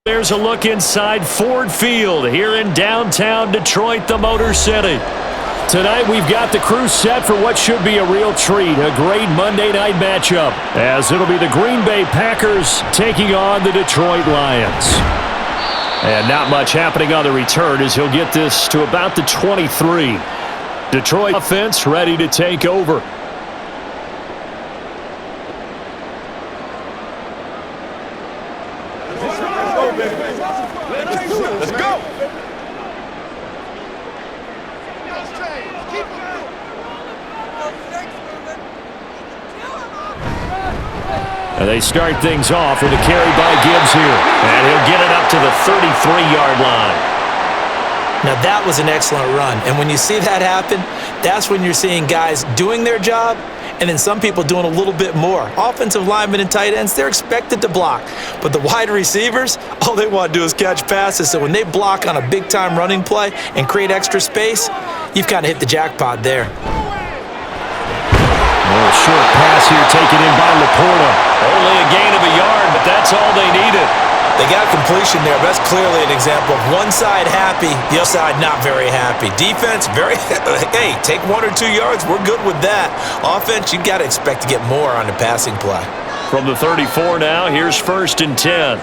There's a look inside Ford Field here in downtown Detroit, the Motor City. Tonight we've got the crew set for what should be a real treat, a great Monday night matchup, as it'll be the Green Bay Packers taking on the Detroit Lions. And not much happening on the return as he'll get this to about the 23. Detroit offense ready to take over. Let's go! And they start things off with a carry by Gibbs here. And he'll get it up to the 33-yard line. Now that was an excellent run. And when you see that happen, that's when you're seeing guys doing their job and then some people doing a little bit more. Offensive linemen and tight ends, they're expected to block. But the wide receivers, all they want to do is catch passes. So when they block on a big-time running play and create extra space, you've kind of hit the jackpot there. A short pass here taken in by Laporta. Only a gain of a yard, but that's all they needed. They got completion there, but that's clearly an example of one side happy, the other side not very happy. Defense, hey, take 1 or 2 yards, we're good with that. Offense, you got to expect to get more on the passing play. From the 34 now, here's 1st and 10.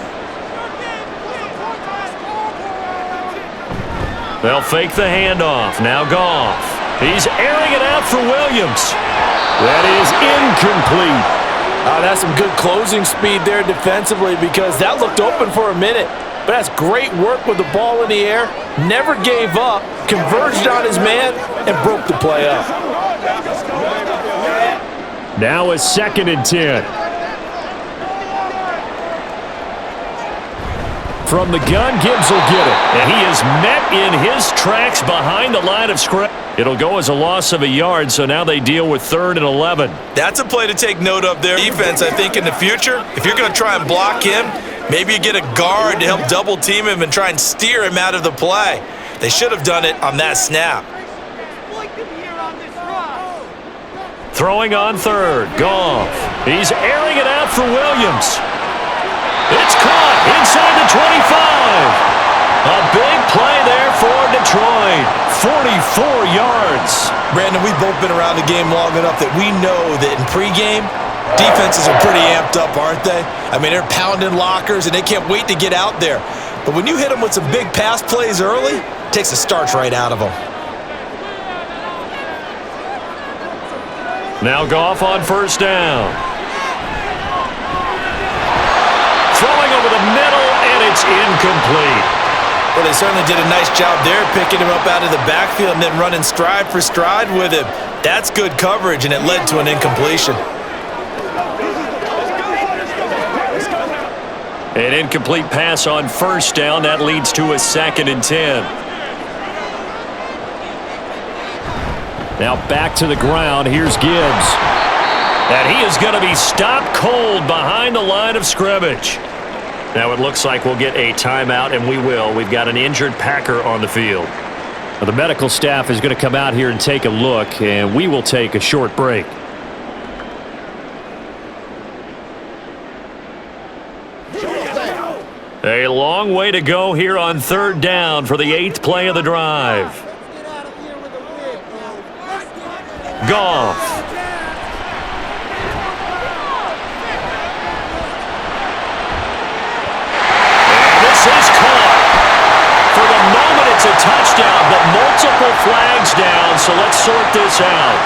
They'll fake the handoff. Now Goff. He's airing it out for Williams. That is incomplete. That's some good closing speed there defensively because that looked open for a minute. But that's great work with the ball in the air. Never gave up, converged on his man, and broke the play up. Now a 2nd and 10. From the gun, Gibbs will get it. And he is met in his tracks behind the line of scrimmage. It'll go as a loss of a yard, so now they deal with 3rd and 11. That's a play to take note of there. Defense, I think, in the future, if you're going to try and block him, maybe you get a guard to help double team him and try and steer him out of the play. They should have done it on that snap. Throwing on 3rd, Goff. He's airing it out for Williams. It's caught inside the 25. A big play there for Detroit. 44 yards. Brandon, we've both been around the game long enough that we know that in pregame, defenses are pretty amped up, aren't they? I mean, they're pounding lockers, and they can't wait to get out there. But when you hit them with some big pass plays early, it takes the starch right out of them. Now Goff on 1st down. Throwing over the middle, and it's incomplete. Well, they certainly did a nice job there, picking him up out of the backfield and then running stride for stride with him. That's good coverage, and it led to an incompletion. An incomplete pass on 1st down. That leads to a 2nd and 10. Now back to the ground. Here's Gibbs. And he is going to be stopped cold behind the line of scrimmage. Now it looks like we'll get a timeout, and we will. We've got an injured Packer on the field. Now, the medical staff is going to come out here and take a look, and we will take a short break. A long way to go here on 3rd down for the 8th play of the drive. Goff. It's a touchdown, but multiple flags down, so let's sort this out.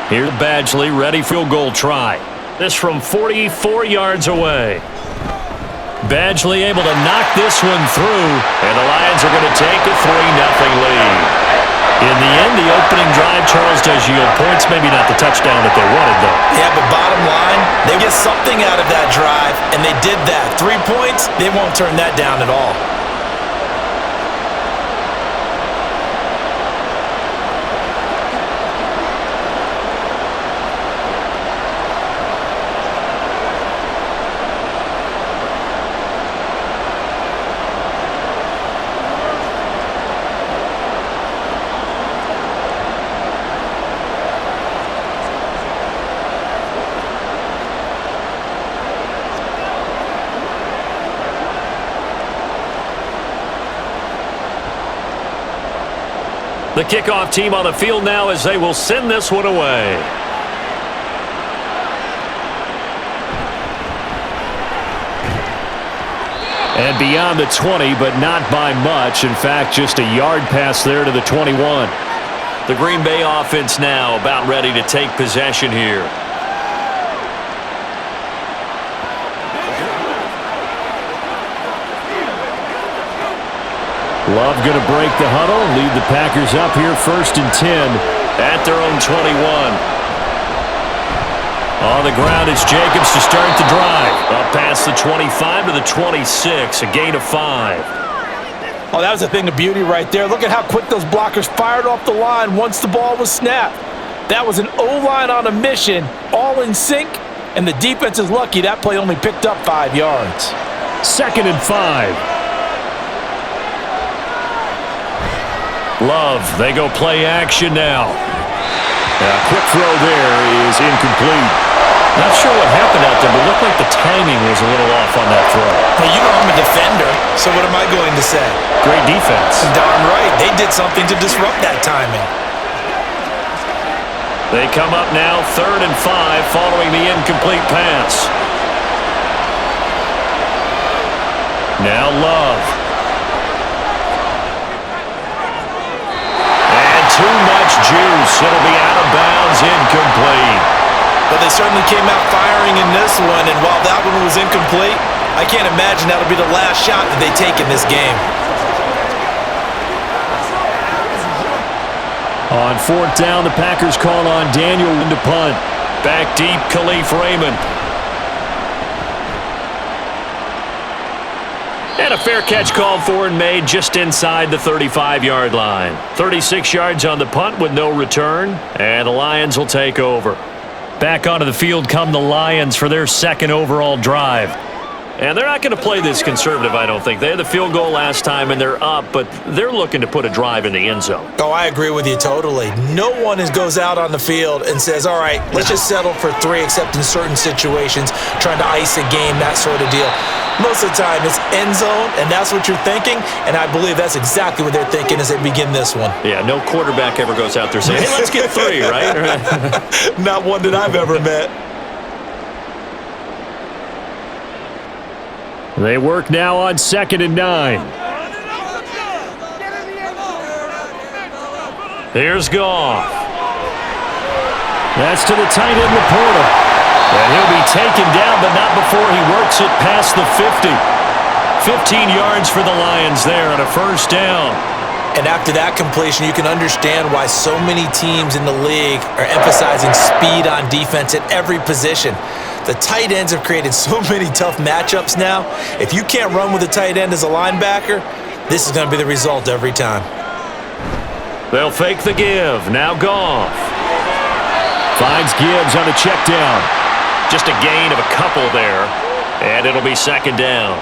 Here's Badgley, ready field goal try. This from 44 yards away. Badgley able to knock this one through, and the Lions are going to take a 3-0 lead. In the end, the opening drive, Charles, does yield points. Maybe not the touchdown that they wanted, though. Yeah, but bottom line, they get something out of that drive, and they did that. 3 points, they won't turn that down at all. The kickoff team on the field now as they will send this one away. And beyond the 20, but not by much. In fact, just a yard pass there to the 21. The Green Bay offense now about ready to take possession here. Love going to break the huddle, lead the Packers up here 1st and 10 at their own 21. On the ground, it's Jacobs to start the drive. Up past the 25 to the 26, a gain of 5. Oh, that was a thing of beauty right there. Look at how quick those blockers fired off the line once the ball was snapped. That was an O-line on a mission, all in sync, and the defense is lucky that play only picked up 5 yards. 2nd and 5. Love, they go play action now. A quick throw there is incomplete. Not sure what happened out there, but it looked like the timing was a little off on that throw. Hey, you know I'm a defender, so what am I going to say? Great defense. Darn right. They did something to disrupt that timing. They come up now 3rd and 5 following the incomplete pass. Now Love. And too much juice. It'll be out of bounds, incomplete. But they certainly came out firing in this one, and while that one was incomplete, I can't imagine that'll be the last shot that they take in this game. On 4th down, the Packers call on Daniel to punt. Back deep, Khalif Raymond. And a fair catch called for and made just inside the 35-yard line. 36 yards on the punt with no return, and the Lions will take over. Back onto the field come the Lions for their 2nd overall drive. And they're not going to play this conservative, I don't think. They had the field goal last time, and they're up, but they're looking to put a drive in the end zone. Oh, I agree with you totally. No one goes out on the field and says, all right, let's just settle for 3, except in certain situations, trying to ice a game, that sort of deal. Most of the time, it's end zone, and that's what you're thinking, and I believe that's exactly what they're thinking as they begin this one. Yeah, no quarterback ever goes out there saying, hey, let's get 3, right? Not one that I've ever met. They work now on 2nd and 9. Here's Goff. That's to the tight end, Laporta. And he'll be taken down, but not before he works it past the 50. 15 yards for the Lions there on a 1st down. And after that completion, you can understand why so many teams in the league are emphasizing speed on defense at every position. The tight ends have created so many tough matchups now. If you can't run with a tight end as a linebacker, this is going to be the result every time. They'll fake the give. Now Goff. Finds Gibbs on the check down. Just a gain of a couple there, and it'll be 2nd down.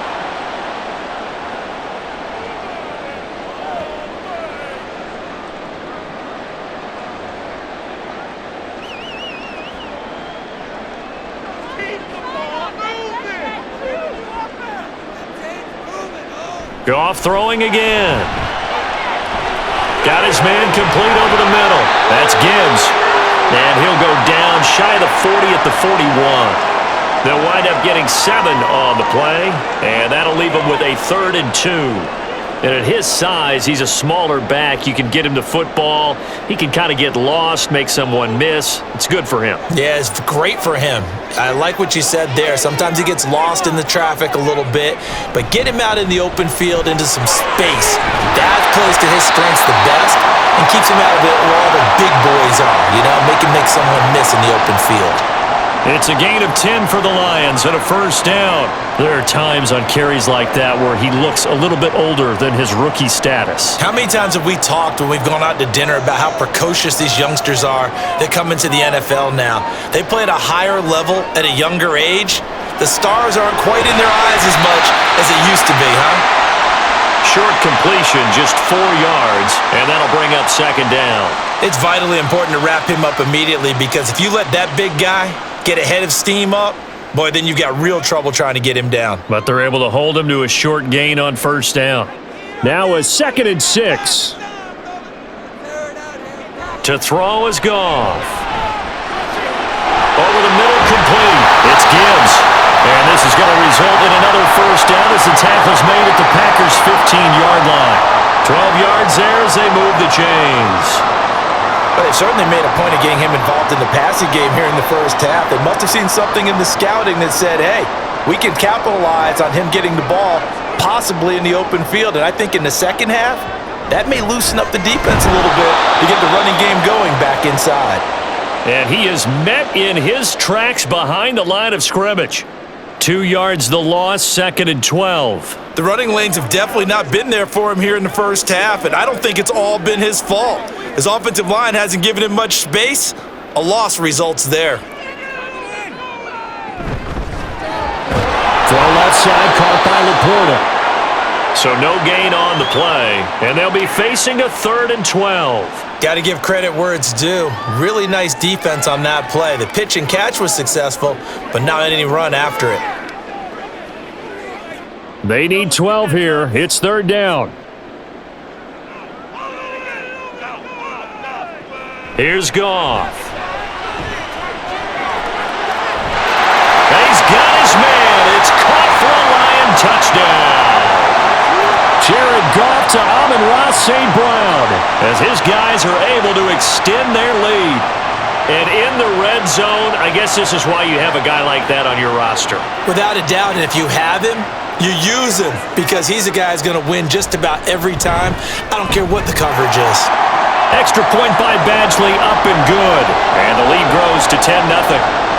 Goff throwing again. Got his man complete over the middle. That's Gibbs. And he'll go down shy of the 40 at the 41. They'll wind up getting 7 on the play, and that'll leave them with a 3rd and 2. And at his size, he's a smaller back. You can get him the football. He can kind of get lost, make someone miss. It's good for him. Yeah, it's great for him. I like what you said there. Sometimes he gets lost in the traffic a little bit, but get him out in the open field into some space. That plays to his strengths the best and keeps him out of it where all the big boys are, make him make someone miss in the open field. It's a gain of 10 for the Lions and a 1st down. There are times on carries like that where he looks a little bit older than his rookie status. How many times have we talked when we've gone out to dinner about how precocious these youngsters are that come into the NFL now? They play at a higher level at a younger age. The stars aren't quite in their eyes as much as it used to be, huh? Short completion, just 4 yards, and that'll bring up 2nd down. It's vitally important to wrap him up immediately because if you let that big guy get ahead of steam up, boy, then you've got real trouble trying to get him down. But they're able to hold him to a short gain on 1st down. Now a 2nd and 6. To throw is Goff. Over the middle, complete. It's Gibbs. And this is going to result in another first down as the tackle's made at the Packers' 15-yard line. 12 yards there as they move the chains. Well, they certainly made a point of getting him involved in the passing game here in the first half. They must have seen something in the scouting that said, hey, we can capitalize on him getting the ball possibly in the open field. And I think in the second half, that may loosen up the defense a little bit to get the running game going back inside. And he is met in his tracks behind the line of scrimmage. 2 yards the loss, 2nd and 12. The running lanes have definitely not been there for him here in the first half, and I don't think it's all been his fault. His offensive line hasn't given him much space. A loss results there. Throw left side, caught by Laporta. So no gain on the play, and they'll be facing a 3rd and 12. Got to give credit where it's due. Really nice defense on that play. The pitch and catch was successful, but not any run after it. They need 12 here. It's 3rd down. Here's Goff. He's got his man. It's caught for a Lion touchdown. Jared Goff to Amon-Ra St. Brown as his guys are able to extend their lead. And in the red zone, I guess this is why you have a guy like that on your roster. Without a doubt, and if you have him, you use him because he's a guy who's going to win just about every time. I don't care what the coverage is. Extra point by Badgley, up and good. And the lead grows to 10-0.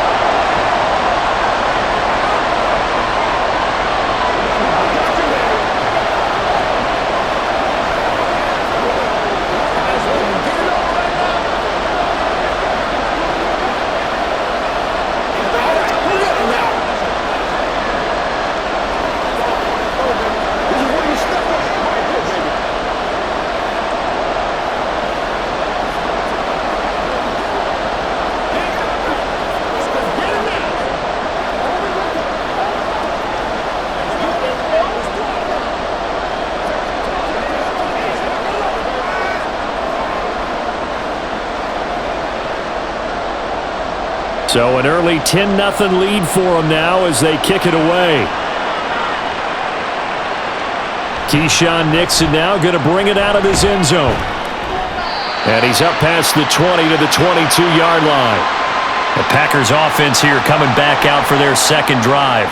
So an early 10-0 lead for them now as they kick it away. Keyshawn Nixon now going to bring it out of his end zone. And he's up past the 20 to the 22-yard line. The Packers offense here coming back out for their second drive.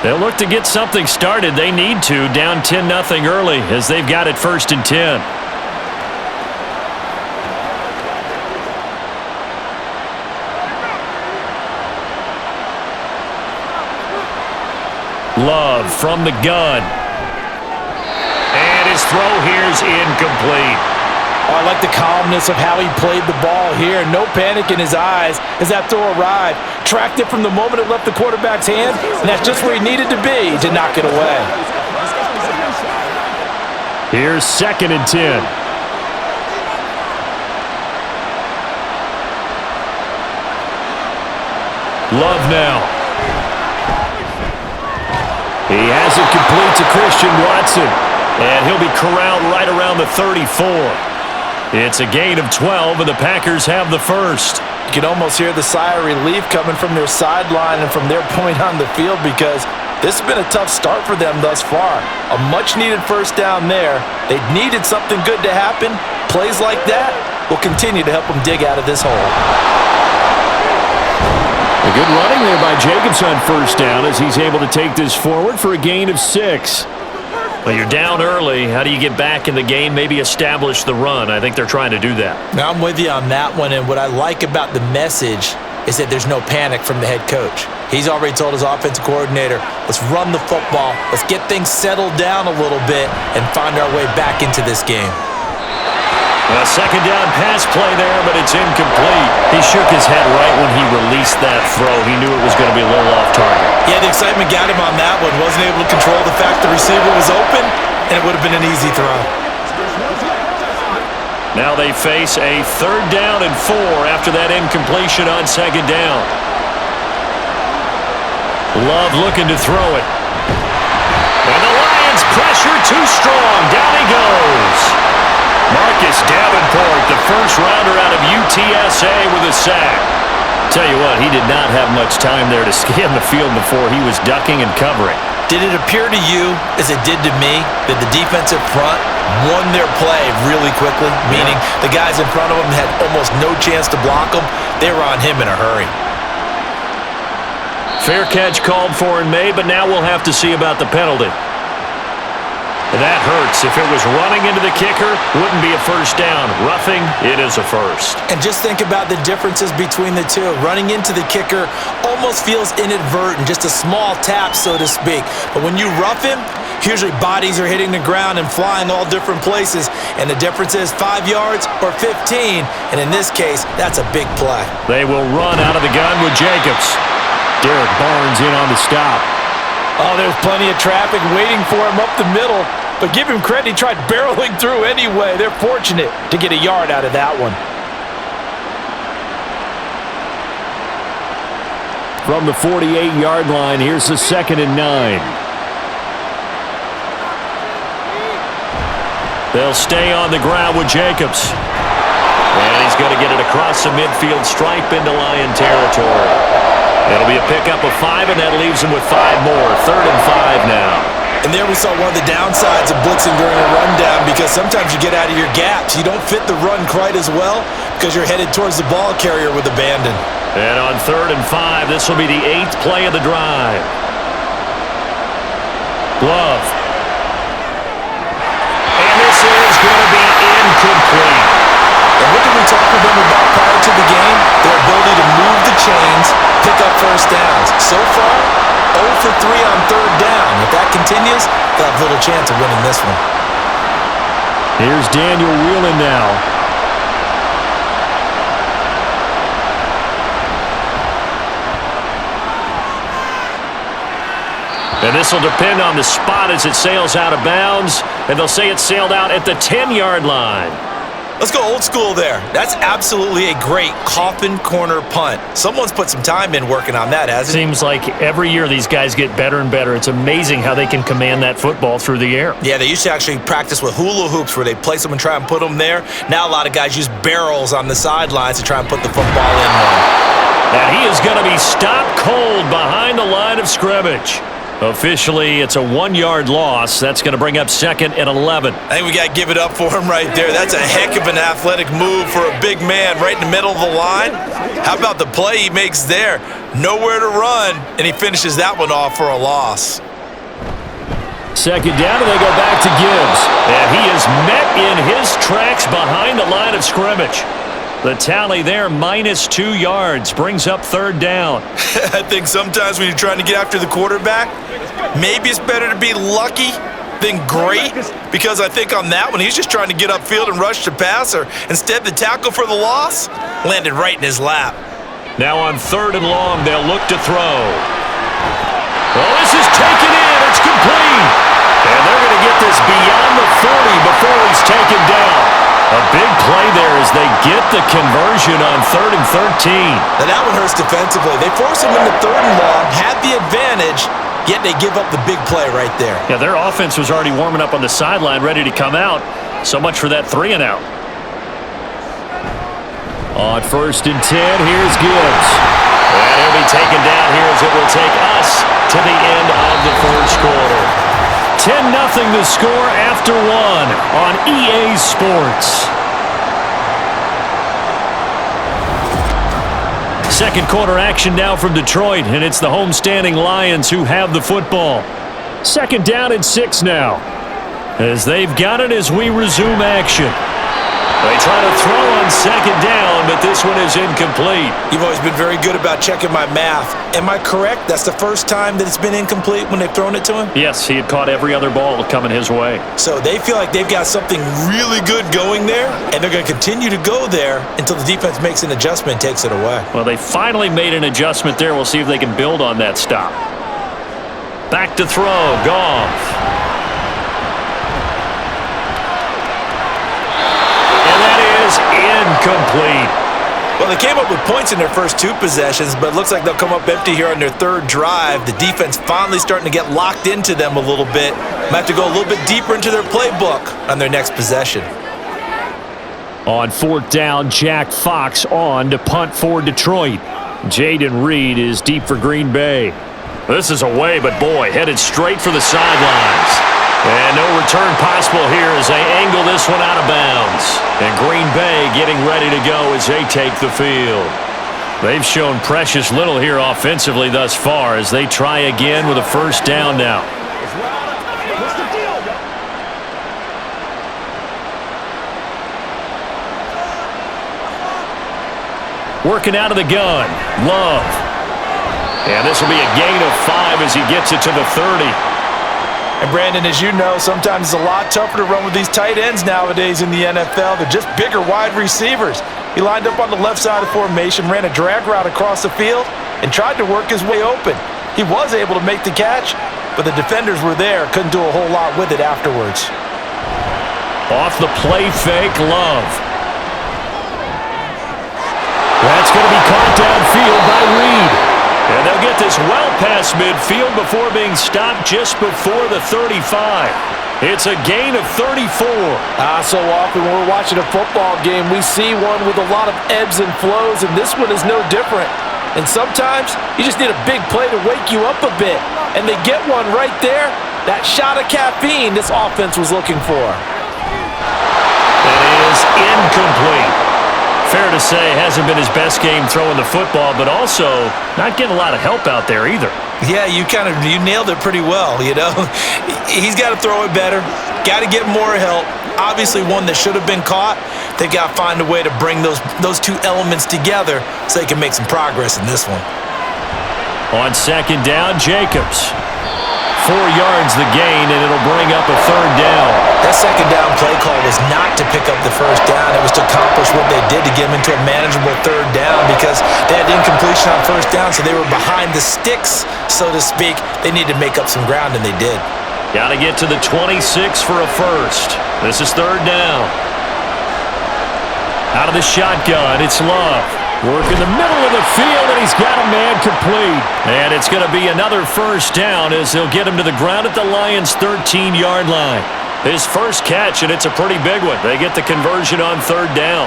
They'll look to get something started. They need to, down 10-0 early as they've got it 1st and 10. Love from the gun. And his throw here is incomplete. Oh, I like the calmness of how he played the ball here. No panic in his eyes as that throw arrived. Tracked it from the moment it left the quarterback's hand, and that's just where he needed to be to knock it away. Here's 2nd and 10. Love now. He has it complete to Christian Watson. And he'll be corralled right around the 34. It's a gain of 12, and the Packers have the first. You can almost hear the sigh of relief coming from their sideline and from their point on the field because this has been a tough start for them thus far. A much-needed first down there. They needed something good to happen. Plays like that will continue to help them dig out of this hole. A good running there by Jacobs on first down as he's able to take this forward for a gain of 6. Well, you're down early. How do you get back in the game, maybe establish the run? I think they're trying to do that. Now, I'm with you on that one, and what I like about the message is that there's no panic from the head coach. He's already told his offensive coordinator, let's run the football, let's get things settled down a little bit and find our way back into this game. A second down pass play there, but it's incomplete. He shook his head right when he released that throw. He knew it was going to be a little off target. Yeah, the excitement got him on that one. Wasn't able to control the fact the receiver was open, and it would have been an easy throw. Now they face a 3rd down and 4 after that incompletion on 2nd down. Love looking to throw it. And the Lions pressure too strong. Down he goes. Marcus Davenport, the first-rounder out of UTSA with a sack. Tell you what, he did not have much time there to scan the field before he was ducking and covering. Did it appear to you, as it did to me, that the defensive front won their play really quickly? Meaning the guys in front of him had almost no chance to block him. They were on him in a hurry. Fair catch called for and made, but now we'll have to see about the penalty. That hurts. If it was running into the kicker, wouldn't be a first down. Roughing, it is a first. And just think about the differences between the two. Running into the kicker almost feels inadvertent, just a small tap, so to speak. But when you rough him, usually bodies are hitting the ground and flying all different places. And the difference is 5 yards or 15. And in this case, that's a big play. They will run out of the gun with Jacobs. Derek Barnes in on the stop. Oh, there's plenty of traffic waiting for him up the middle. But give him credit, he tried barreling through anyway. They're fortunate to get a yard out of that one. From the 48-yard line, here's the 2nd and 9. They'll stay on the ground with Jacobs. And he's going to get it across the midfield stripe into Lion territory. It'll be a pickup of 5, and that leaves him with 5 more. 3rd and 5 now. And there we saw one of the downsides of blitzing during a rundown, because sometimes you get out of your gaps. You don't fit the run quite as well because you're headed towards the ball carrier with abandon. And on 3rd and 5, this will be the 8th play of the drive. Glove. And this is going to be incomplete. And what did we talk with them about prior to the game? Their ability to move the chains, pick up first downs. So far, 0 for 3 on 3rd down. If that continues, they'll have little chance of winning this one. Here's Daniel Whelan now. And this will depend on the spot as it sails out of bounds. And they'll say it sailed out at the 10-yard line. Let's go old school there. That's absolutely a great coffin corner punt. Someone's put some time in working on that, hasn't it? Seems like every year these guys get better and better. It's amazing how they can command that football through the air. Yeah, they used to actually practice with hula hoops where they place them and try and put them there. Now a lot of guys use barrels on the sidelines to try and put the football in one. And he is going to be stopped cold behind the line of scrimmage. Officially, it's a 1-yard loss. That's going to bring up 2nd and 11. I think we got to give it up for him right there. That's a heck of an athletic move for a big man right in the middle of the line. How about the play he makes there? Nowhere to run, and he finishes that one off for a loss. 2nd down, and they go back to Gibbs. And he is met in his tracks behind the line of scrimmage. The tally there, -2 yards, brings up 3rd down. I think sometimes when you're trying to get after the quarterback, maybe it's better to be lucky than great, because I think on that one, he's just trying to get upfield and rush the passer. Instead, the tackle for the loss landed right in his lap. Now on 3rd and long, they'll look to throw. Well, this is taken in. It's complete. And they're going to get this beyond the 40 before he's taken down. A big play there as they get the conversion on 3rd and 13. Now that one hurts defensively. They force him into 3rd and long, had the advantage, yet they give up the big play right there. Yeah, their offense was already warming up on the sideline, ready to come out. So much for that 3 and out. On 1st and 10, here's Gibbs. And he'll be taken down here as it will take us to the end of the 1st quarter. 10-0 the score after 1 on EA Sports. 2nd quarter action now from Detroit, and it's the homestanding Lions who have the football. 2nd down and 6 now. As they've got it as we resume action. They try to throw on 2nd down, but this one is incomplete. You've always been very good about checking my math. Am I correct? That's the first time that it's been incomplete when they've thrown it to him? Yes, he had caught every other ball coming his way. So they feel like they've got something really good going there, and they're going to continue to go there until the defense makes an adjustment and takes it away. Well, they finally made an adjustment there. We'll see if they can build on that stop. Back to throw, Goff. Incomplete. Well, they came up with points in their first 2 possessions, but it looks like they'll come up empty here on their 3rd drive. The defense finally starting to get locked into them a little bit. Might have to go a little bit deeper into their playbook on their next possession. On 4th down, Jack Fox on to punt for Detroit. Jaden Reed is deep for Green Bay. This is away, but boy, headed straight for the sidelines. And no return possible here as they angle this one out of bounds. And Green Bay getting ready to go as they take the field. They've shown precious little here offensively thus far as they try again with a first down now. Working out of the gun, Love. And this will be a gain of 5 as he gets it to the 30. And Brandon, as you know, sometimes it's a lot tougher to run with these tight ends nowadays in the NFL. They're just bigger wide receivers. He lined up on the left side of the formation, ran a drag route across the field, and tried to work his way open. He was able to make the catch, but the defenders were there, couldn't do a whole lot with it afterwards. Off the play fake, Love. That's going to be caught downfield by Reed. And they'll get this well past midfield before being stopped just before the 35. It's a gain of 34. So often when we're watching a football game, we see one with a lot of ebbs and flows, and this one is no different. And sometimes you just need a big play to wake you up a bit. And they get one right there. That shot of caffeine this offense was looking for. That is incomplete. Fair to say, hasn't been his best game throwing the football, but also not getting a lot of help out there either. Yeah, you nailed it pretty well, you know. He's got to throw it better, got to get more help. Obviously one that should have been caught. They got to find a way to bring those two elements together so they can make some progress in this one. On 2nd down, Jacobs. 4 yards the gain, and it'll bring up a 3rd down. That 2nd down play call was not to pick up the first down. It was to accomplish what they did to get them into a manageable 3rd down because they had incompletion on first down, so they were behind the sticks, so to speak. They needed to make up some ground, and they did. Got to get to the 26 for a first. This is 3rd down. Out of the shotgun, it's Love. Work in the middle of the field, and he's got a man complete. And it's going to be another first down as they'll get him to the ground at the Lions' 13-yard line. His first catch, and it's a pretty big one. They get the conversion on 3rd down.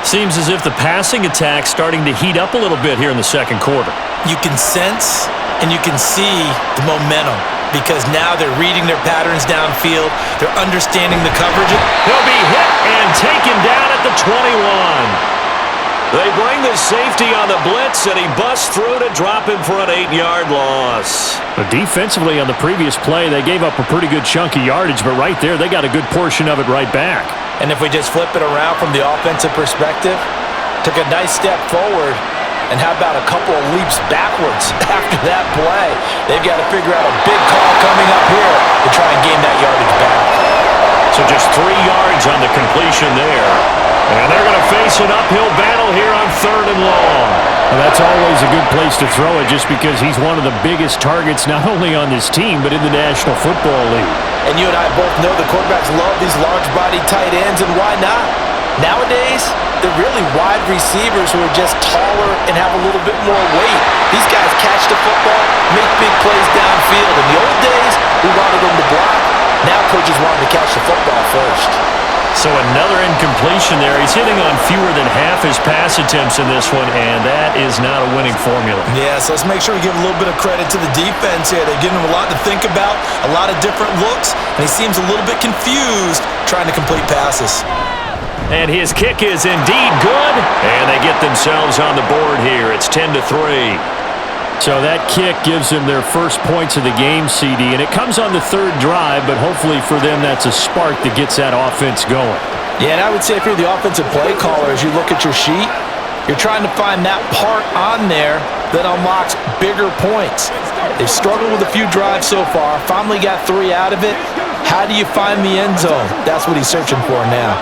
Seems as if the passing attack's starting to heat up a little bit here in the second quarter. You can sense and you can see the momentum because now they're reading their patterns downfield. They're understanding the coverage. He'll be hit and taken down at the 21. They bring the safety on the blitz, and he busts through to drop him for an 8-yard loss. But defensively on the previous play, they gave up a pretty good chunk of yardage, but right there, they got a good portion of it right back. And if we just flip it around from the offensive perspective, took a nice step forward, and how about a couple of leaps backwards after that play? They've got to figure out a big call coming up here to try and gain that yardage back. So just 3 yards on the completion there. And they're going to face an uphill battle here on 3rd and long. Well, that's always a good place to throw it just because he's one of the biggest targets not only on this team but in the National Football League. And you and I both know the quarterbacks love these large-bodied tight ends, and why not? Nowadays, they're really wide receivers who are just taller and have a little bit more weight. These guys catch the football, make big plays downfield. In the old days, we wanted them to block. Now coaches want them to catch the football first. So another incompletion there. He's hitting on fewer than half his pass attempts in this one, and that is not a winning formula. Yeah, so let's make sure we give a little bit of credit to the defense here. They're giving him a lot to think about, a lot of different looks, and he seems a little bit confused trying to complete passes. And his kick is indeed good, and they get themselves on the board here. It's 10-3. So that kick gives them their first points of the game, CD, and it comes on the 3rd drive, but hopefully for them that's a spark that gets that offense going. Yeah, and I would say if you're the offensive play caller, as you look at your sheet, you're trying to find that part on there that unlocks bigger points. They've struggled with a few drives so far, finally got 3 out of it. How do you find the end zone? That's what he's searching for now.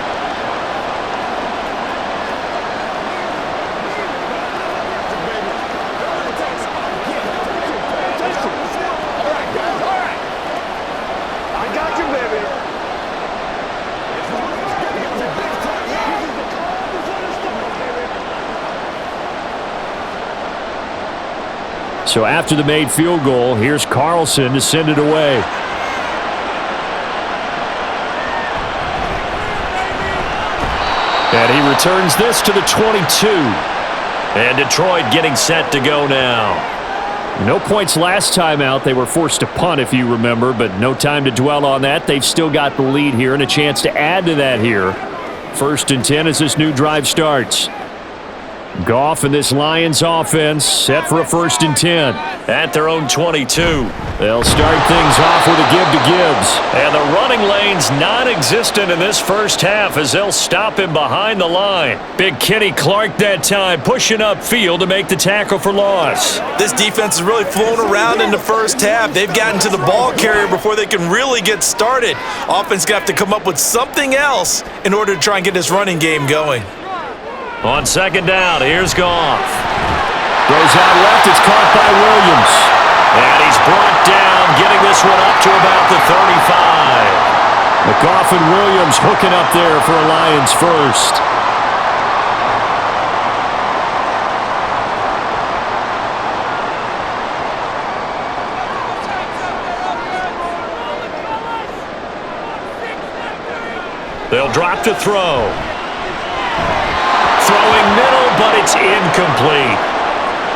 So after the made field goal, here's Carlson to send it away. And he returns this to the 22. And Detroit getting set to go now. No points last time out. They were forced to punt, if you remember, but no time to dwell on that. They've still got the lead here and a chance to add to that here. 1st and 10 as this new drive starts. Goff and this Lions offense set for a 1st and 10. At their own 22. They'll start things off with a give to Gibbs. And the running lane's non-existent in this first half as they'll stop him behind the line. Big Kenny Clark that time pushing upfield to make the tackle for loss. This defense has really flown around in the first half. They've gotten to the ball carrier before they can really get started. Offense got to come up with something else in order to try and get this running game going. On 2nd down, here's Goff. Goes out left, it's caught by Williams. And he's brought down, getting this one up to about the 35. Goff and Williams hooking up there for a Lions first. They'll drop to throw. Throwing middle, but it's incomplete.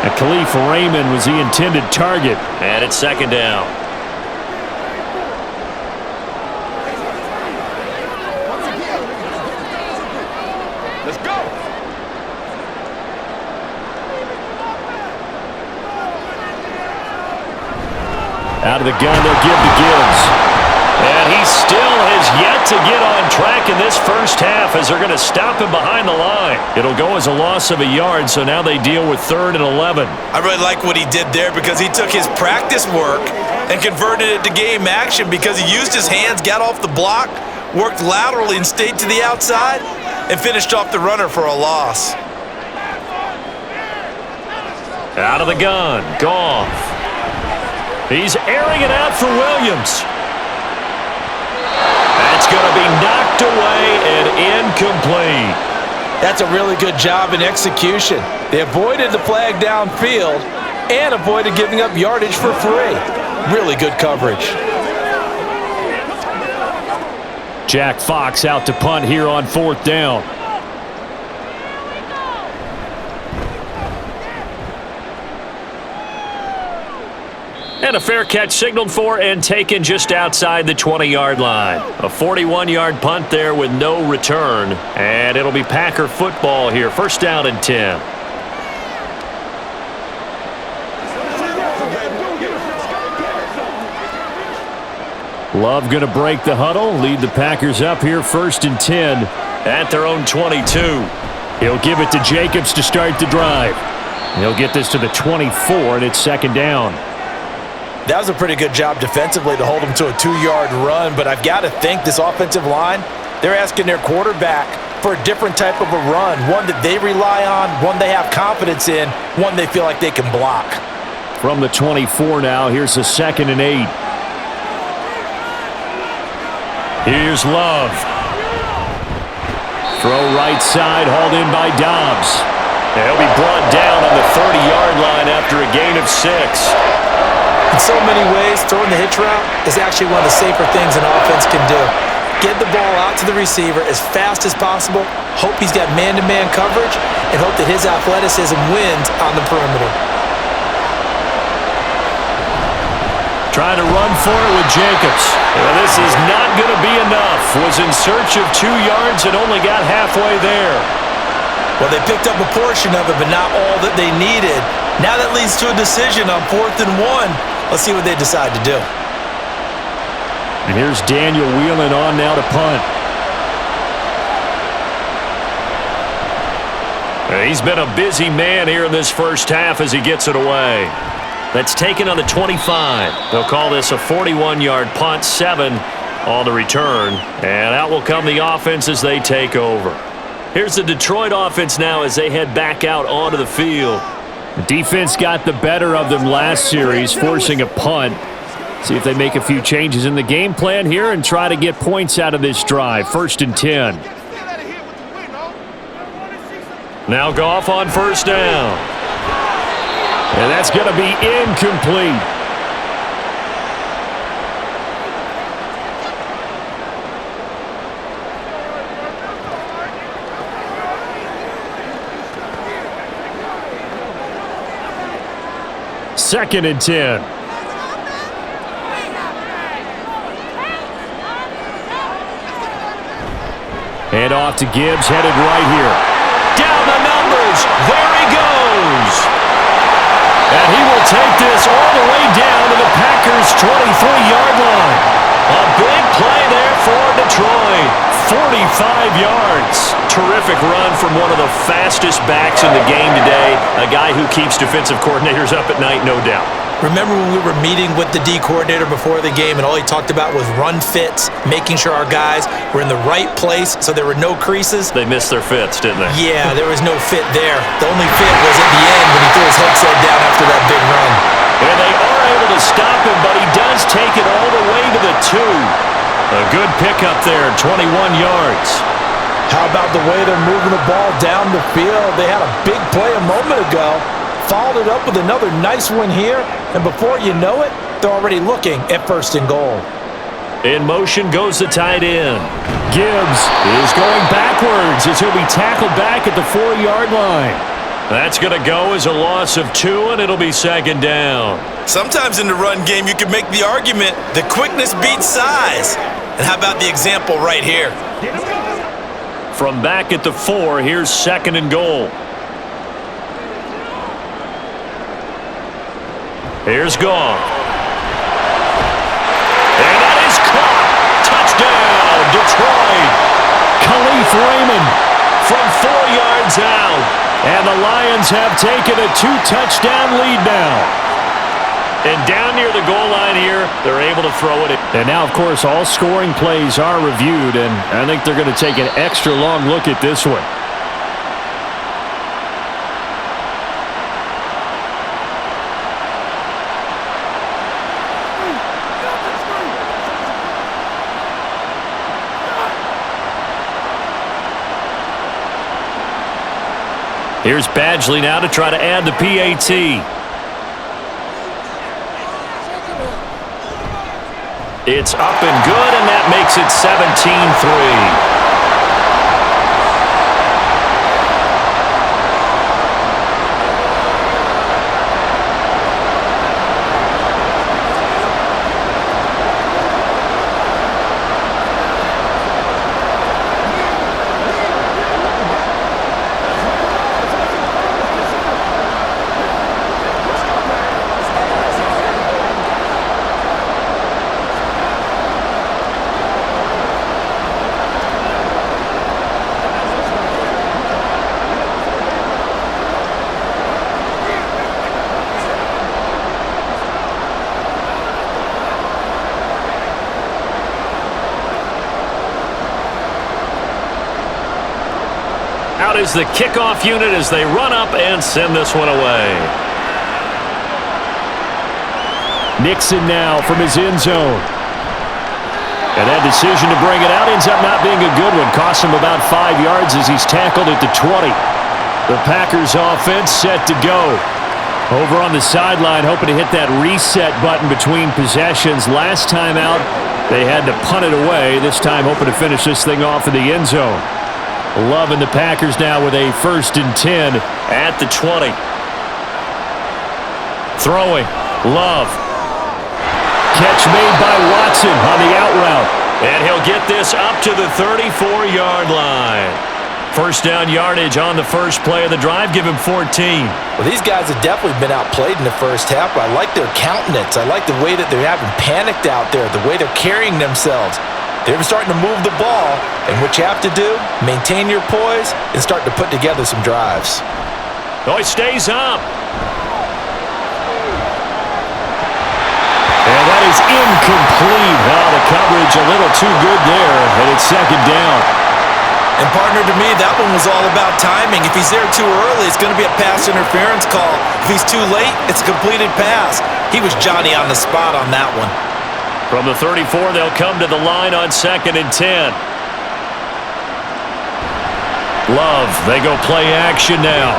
And Khalif Raymond was the intended target. And it's 2nd down. Let's go. Out of the gun, they'll give to Gibbs. And he still has yet to get on track in this first half as they're going to stop him behind the line. It'll go as a loss of a yard, so now they deal with 3rd and 11. I really like what he did there because he took his practice work and converted it to game action because he used his hands, got off the block, worked laterally and stayed to the outside, and finished off the runner for a loss. Out of the gun, Goff. He's airing it out for Williams. That's going to be knocked away and incomplete. That's a really good job in execution. They avoided the flag downfield and avoided giving up yardage for free. Really good coverage. Jack Fox out to punt here on 4th down. And a fair catch signaled for and taken just outside the 20-yard line. A 41-yard punt there with no return. And it'll be Packer football here. 1st down and 10. Love going to break the huddle. Lead the Packers up here 1st and 10 at their own 22. He'll give it to Jacobs to start the drive. He'll get this to the 24 and it's 2nd down. That was a pretty good job defensively to hold him to a 2-yard run, but I've got to think this offensive line, they're asking their quarterback for a different type of a run, one that they rely on, one they have confidence in, one they feel like they can block. From the 24 now, here's the 2nd and 8. Here's Love. Throw right side, hauled in by Dobbs. He'll be brought down on the 30-yard line after a gain of 6. In so many ways, throwing the hitch route is actually one of the safer things an offense can do. Get the ball out to the receiver as fast as possible, hope he's got man-to-man coverage, and hope that his athleticism wins on the perimeter. Trying to run for it with Jacobs. Well, this is not going to be enough. Was in search of 2 yards and only got halfway there. Well, they picked up a portion of it, but not all that they needed. Now that leads to a decision on 4th and 1. Let's see what they decide to do. And here's Daniel Whelan on now to punt. He's been a busy man here in this first half as he gets it away. That's taken on the 25. They'll call this a 41-yard punt, 7 on the return. And out will come the offense as they take over. Here's the Detroit offense now as they head back out onto the field. The defense got the better of them last series, forcing a punt. See if they make a few changes in the game plan here and try to get points out of this drive. 1st and 10. Now Goff on 1st down. And that's going to be incomplete. 2nd and 10. Hand off to Gibbs, headed right here. Down the numbers. There he goes. And he will take this all the way down to the Packers' 23-yard line. A big play there for Detroit. 45 yards. Terrific run from one of the fastest backs in the game today. A guy who keeps defensive coordinators up at night, no doubt. Remember when we were meeting with the D coordinator before the game and all he talked about was run fits, making sure our guys were in the right place so there were no creases? They missed their fits, didn't they? Yeah, there was no fit there. The only fit was at the end when he threw his headset down after that big run. And they are able to stop him, but he does take it all the way to the 2. A good pickup there, 21 yards. How about the way they're moving the ball down the field? They had a big play a moment ago. Followed it up with another nice one here, and before you know it, they're already looking at 1st and goal. In motion goes the tight end. Gibbs is going backwards as he'll be tackled back at the 4-yard line. That's going to go as a loss of 2, and it'll be 2nd down. Sometimes in the run game, you can make the argument that quickness beats size. And how about the example right here? From back at the 4, here's 2nd and goal. Here's Gong. And that is caught. Touchdown, Detroit. Khalif Raymond from 4 yards out. And the Lions have taken a 2-touchdown lead now. And down near the goal line here, they're able to throw it. And now, of course, all scoring plays are reviewed, and I think they're going to take an extra long look at this one. Here's Badgley now to try to add the PAT. It's up and good, and that makes it 17-3. Out is the kickoff unit as they run up and send this one away. Nixon now from his end zone. And that decision to bring it out ends up not being a good one. Costs him about 5 yards as he's tackled at the 20. The Packers offense set to go. Over on the sideline, hoping to hit that reset button between possessions. Last time out, they had to punt it away. This time hoping to finish this thing off in the end zone. Love and the Packers now with a 1st and 10 at the 20. Throwing. Love. Catch made by Watson on the out route. And he'll get this up to the 34-yard line. 1st down yardage on the first play of the drive. Give him 14. Well, these guys have definitely been outplayed in the first half, but I like their countenance. I like the way that they're having panicked out there, the way they're carrying themselves. They're starting to move the ball, and what you have to do, maintain your poise and start to put together some drives. Oh, he stays up. And that is incomplete. Oh, the coverage a little too good there, and it's 2nd down. And partner, to me, that one was all about timing. If he's there too early, it's going to be a pass interference call. If he's too late, it's a completed pass. He was Johnny on the spot on that one. From the 34, they'll come to the line on 2nd and 10. Love, they go play action now.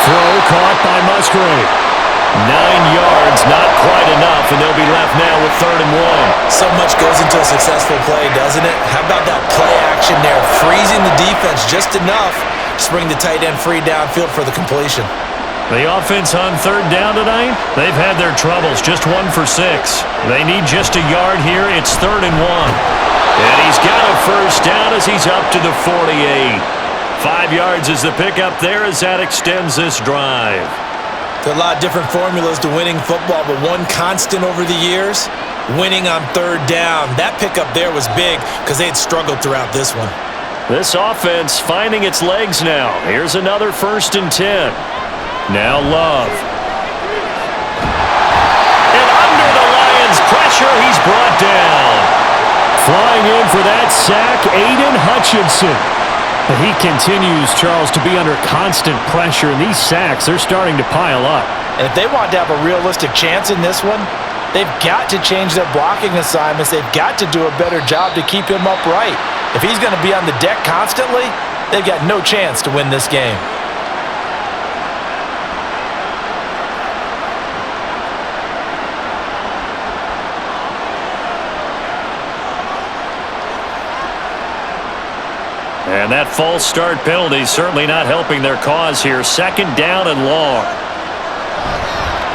Throw caught by Musgrave. 9 yards, not quite enough, and they'll be left now with 3rd and 1. So much goes into a successful play, doesn't it? How about that play action there, freezing the defense just enough to bring the tight end free downfield for the completion. The offense on third down tonight, they've had their troubles, just 1 for 6. They need just a yard here. It's 3rd and 1. And he's got a first down as he's up to the 48. 5 yards is the pickup there as that extends this drive. There are a lot of different formulas to winning football, but one constant over the years, winning on third down. That pickup there was big because they had struggled throughout this one. This offense finding its legs now. Here's another 1st and 10. Now Love. And under the Lions' pressure, he's brought down. Flying in for that sack, Aiden Hutchinson. He continues, Charles, to be under constant pressure, and these sacks, they're starting to pile up. And if they want to have a realistic chance in this one, they've got to change their blocking assignments. They've got to do a better job to keep him upright. If he's going to be on the deck constantly, they've got no chance to win this game. And that false start penalty is certainly not helping their cause here. 2nd down and long.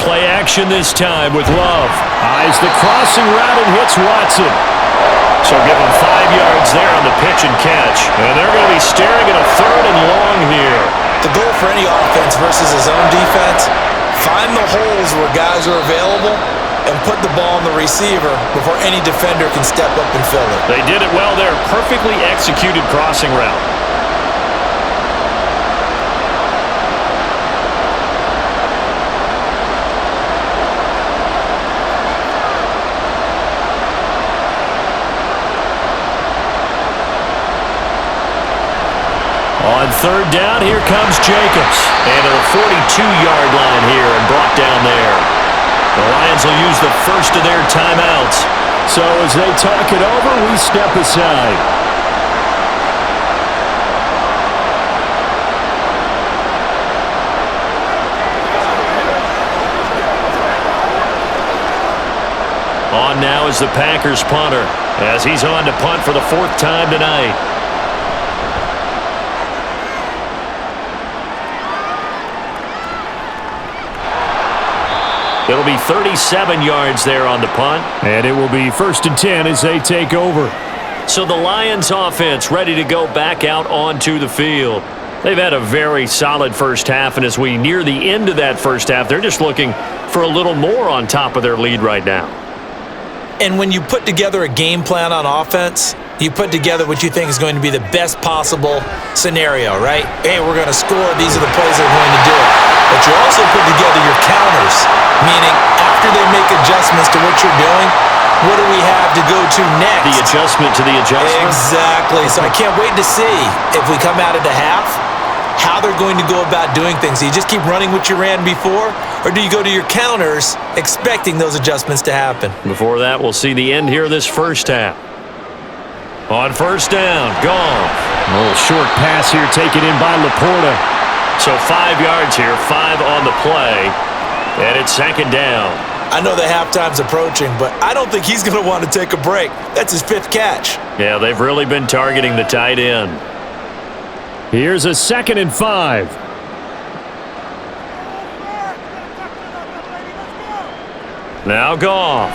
Play action this time with Love. Eyes the crossing route and hits Watson. So give him 5 yards there on the pitch and catch. And they're going to be staring at a 3rd and long here. The goal for any offense versus his own defense, find the holes where guys are available and put the ball on the receiver before any defender can step up and fill it. They did it well there. Perfectly executed crossing route. On third down, here comes Jacobs. And to the 42-yard line here and brought down there. The Lions will use the first of their timeouts. So as they talk it over, we step aside. On now is the Packers punter as he's on to punt for the 4th time tonight. It'll be 37 yards there on the punt. And it will be 1st and 10 as they take over. So the Lions offense ready to go back out onto the field. They've had a very solid first half, and as we near the end of that first half, they're just looking for a little more on top of their lead right now. And when you put together a game plan on offense, you put together what you think is going to be the best possible scenario, right? Hey, we're going to score. These are the plays that are going to do it. But you also put together your counters, meaning after they make adjustments to what you're doing, what do we have to go to next? The adjustment to the adjustment? Exactly. So I can't wait to see if we come out of the half, how they're going to go about doing things. Do you just keep running what you ran before, or do you go to your counters expecting those adjustments to happen? Before that, we'll see the end here of this first half. On first down, Goff. A little short pass here taken in by Laporta. So 5 yards here, 5 on the play, and it's 2nd down. I know the halftime's approaching, but I don't think he's going to want to take a break. That's his 5th catch. Yeah, they've really been targeting the tight end. Here's a 2nd and 5. Now Goff.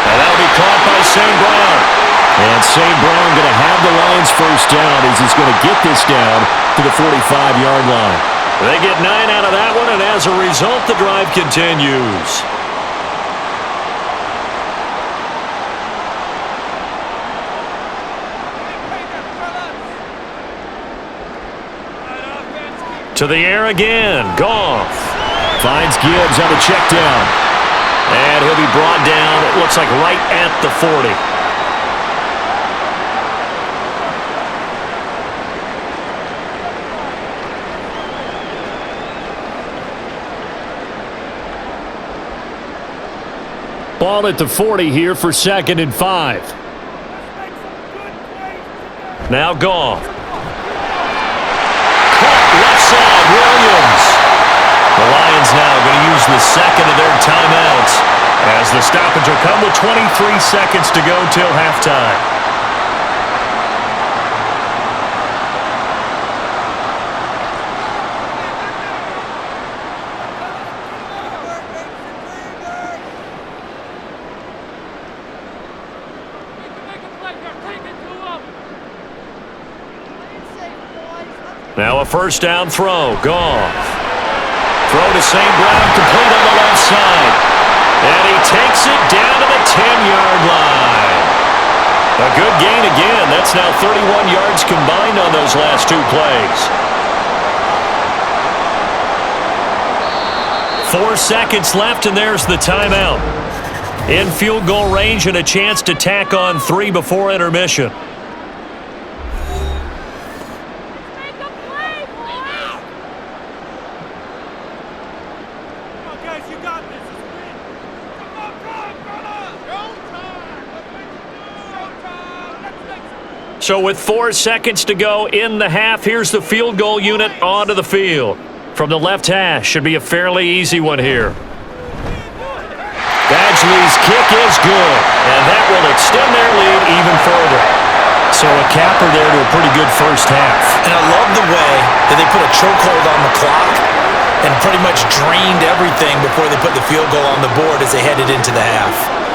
And that'll be caught by St. Brown. And St. Brown going to have the Lions first down as he's going to get this down to the 45-yard line. They get 9 out of that one, and as a result, the drive continues. To the air again. Goff finds Gibbs on the check down. And he'll be brought down, it looks like right at the 40. Ball at the 40 here for 2nd and 5. Now Goff. Caught left side, Williams. The Lions now going to use the 2nd of their timeouts as the stoppage will come with 23 seconds to go till halftime. Now a first down throw. Goff. Throw to St. Brown, complete on the left side. And he takes it down to the 10-yard line. A good gain again. That's now 31 yards combined on those last two plays. 4 seconds left, and there's the timeout. In field goal range and a chance to tack on 3 before intermission. So with 4 seconds to go in the half, here's the field goal unit onto the field. From the left hash, should be a fairly easy one here. Badgley's kick is good, and that will extend their lead even further. So a capper there to a pretty good first half. And I love the way that they put a chokehold on the clock and pretty much drained everything before they put the field goal on the board as they headed into the half.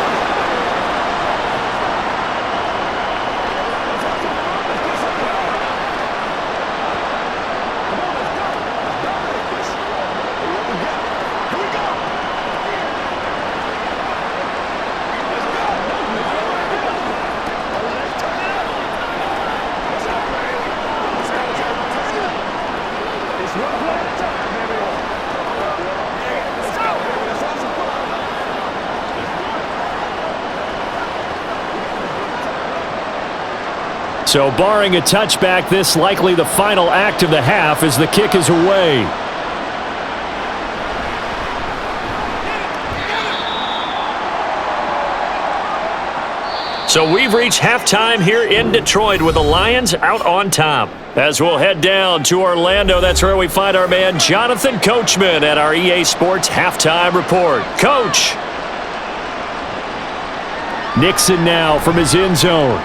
So barring a touchback, this likely the final act of the half as the kick is away. So we've reached halftime here in Detroit with the Lions out on top. As we'll head down to Orlando, that's where we find our man Jonathan Coachman at our EA Sports Halftime Report. Coach! Nixon now from his end zone.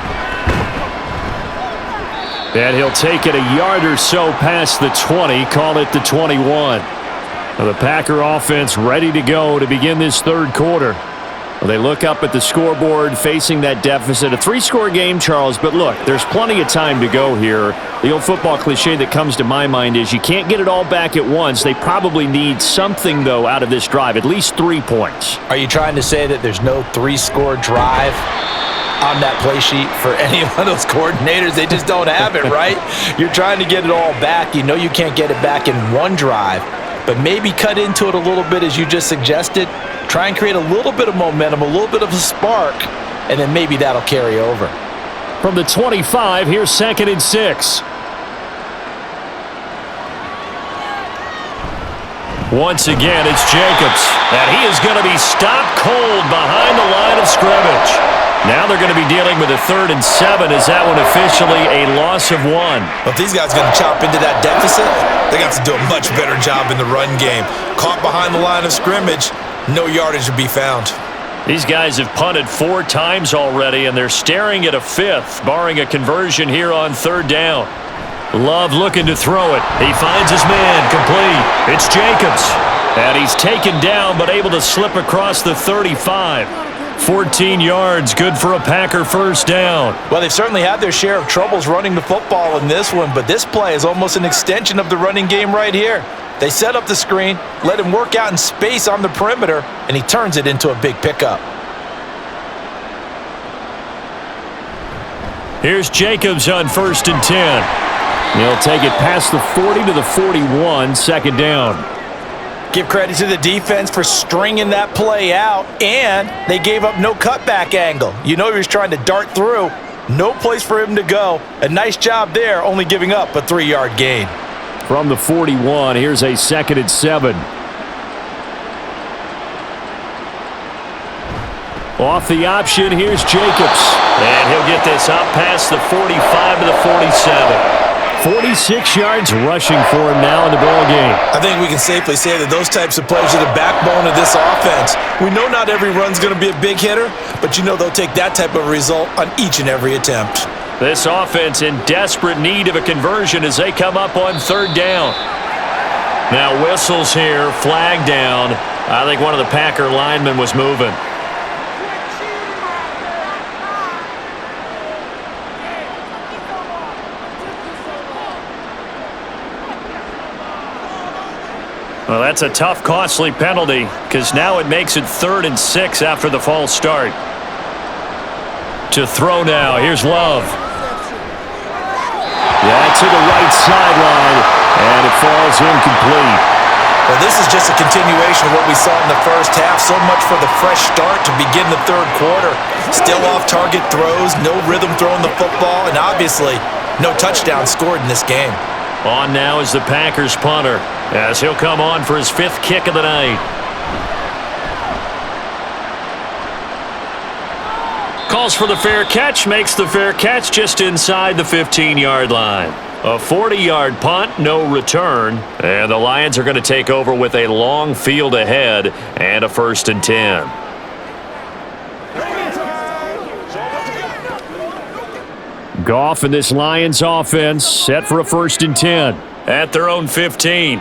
And he'll take it a yard or so past the 20, call it the 21. Now the Packer offense ready to go to begin this third quarter. Well, they look up at the scoreboard facing that deficit. A 3-score game, Charles, but look, there's plenty of time to go here. The old football cliche that comes to my mind is you can't get it all back at once. They probably need something, though, out of this drive, at least 3 points. Are you trying to say that there's no 3-score drive on that play sheet for any one of those coordinators? They just don't have it, right? You're trying to get it all back. You know you can't get it back in one drive, but maybe cut into it a little bit as you just suggested. Try and create a little bit of momentum, a little bit of a spark, and then maybe that'll carry over. From the 25, here's 2nd and 6. Once again, it's Jacobs, and he is going to be stopped cold behind the line of scrimmage. Now they're going to be dealing with a 3rd and 7. Is that one officially a loss of 1? Well, if these guys are going to chop into that deficit, they got to do a much better job in the run game. Caught behind the line of scrimmage, no yardage to be found. These guys have punted 4 times already, and they're staring at a 5th, barring a conversion here on 3rd down. Love looking to throw it. He finds his man, complete. It's Jacobs. And he's taken down, but able to slip across the 35. 14 yards, good for a Packer first down. Well, they've certainly had their share of troubles running the football in this one, but this play is almost an extension of the running game right here. They set up the screen, let him work out in space on the perimeter, and he turns it into a big pickup. Here's Jacobs on 1st and 10. He'll take it past the 40 to the 41, 2nd down. Give credit to the defense for stringing that play out, and they gave up no cutback angle. You know he was trying to dart through. No place for him to go. A nice job there, only giving up a 3-yard gain. From the 41, here's a 2nd and 7. Off the option, here's Jacobs. And he'll get this up past the 45 to the 47. 46 yards rushing for him now in the ball game. I think we can safely say that those types of plays are the backbone of this offense. We know not every run's going to be a big hitter, but you know they'll take that type of result on each and every attempt. This offense in desperate need of a conversion as they come up on 3rd down. Now whistles here, flag down. I think one of the Packer linemen was moving. Well, that's a tough, costly penalty because now it makes it 3rd and 6 after the false start. To throw now. Here's Love. Yeah, to the right sideline, and it falls incomplete. Well, this is just a continuation of what we saw in the first half. So much for the fresh start to begin the third quarter. Still off-target throws, no rhythm throwing the football, and obviously no touchdown scored in this game. On now is the Packers punter, as he'll come on for his 5th kick of the night. Calls for the fair catch, makes the fair catch just inside the 15-yard line. A 40-yard punt, no return, and the Lions are going to take over with a long field ahead and a 1st and 10. Goff and this Lions offense set for a 1st and 10 at their own 15.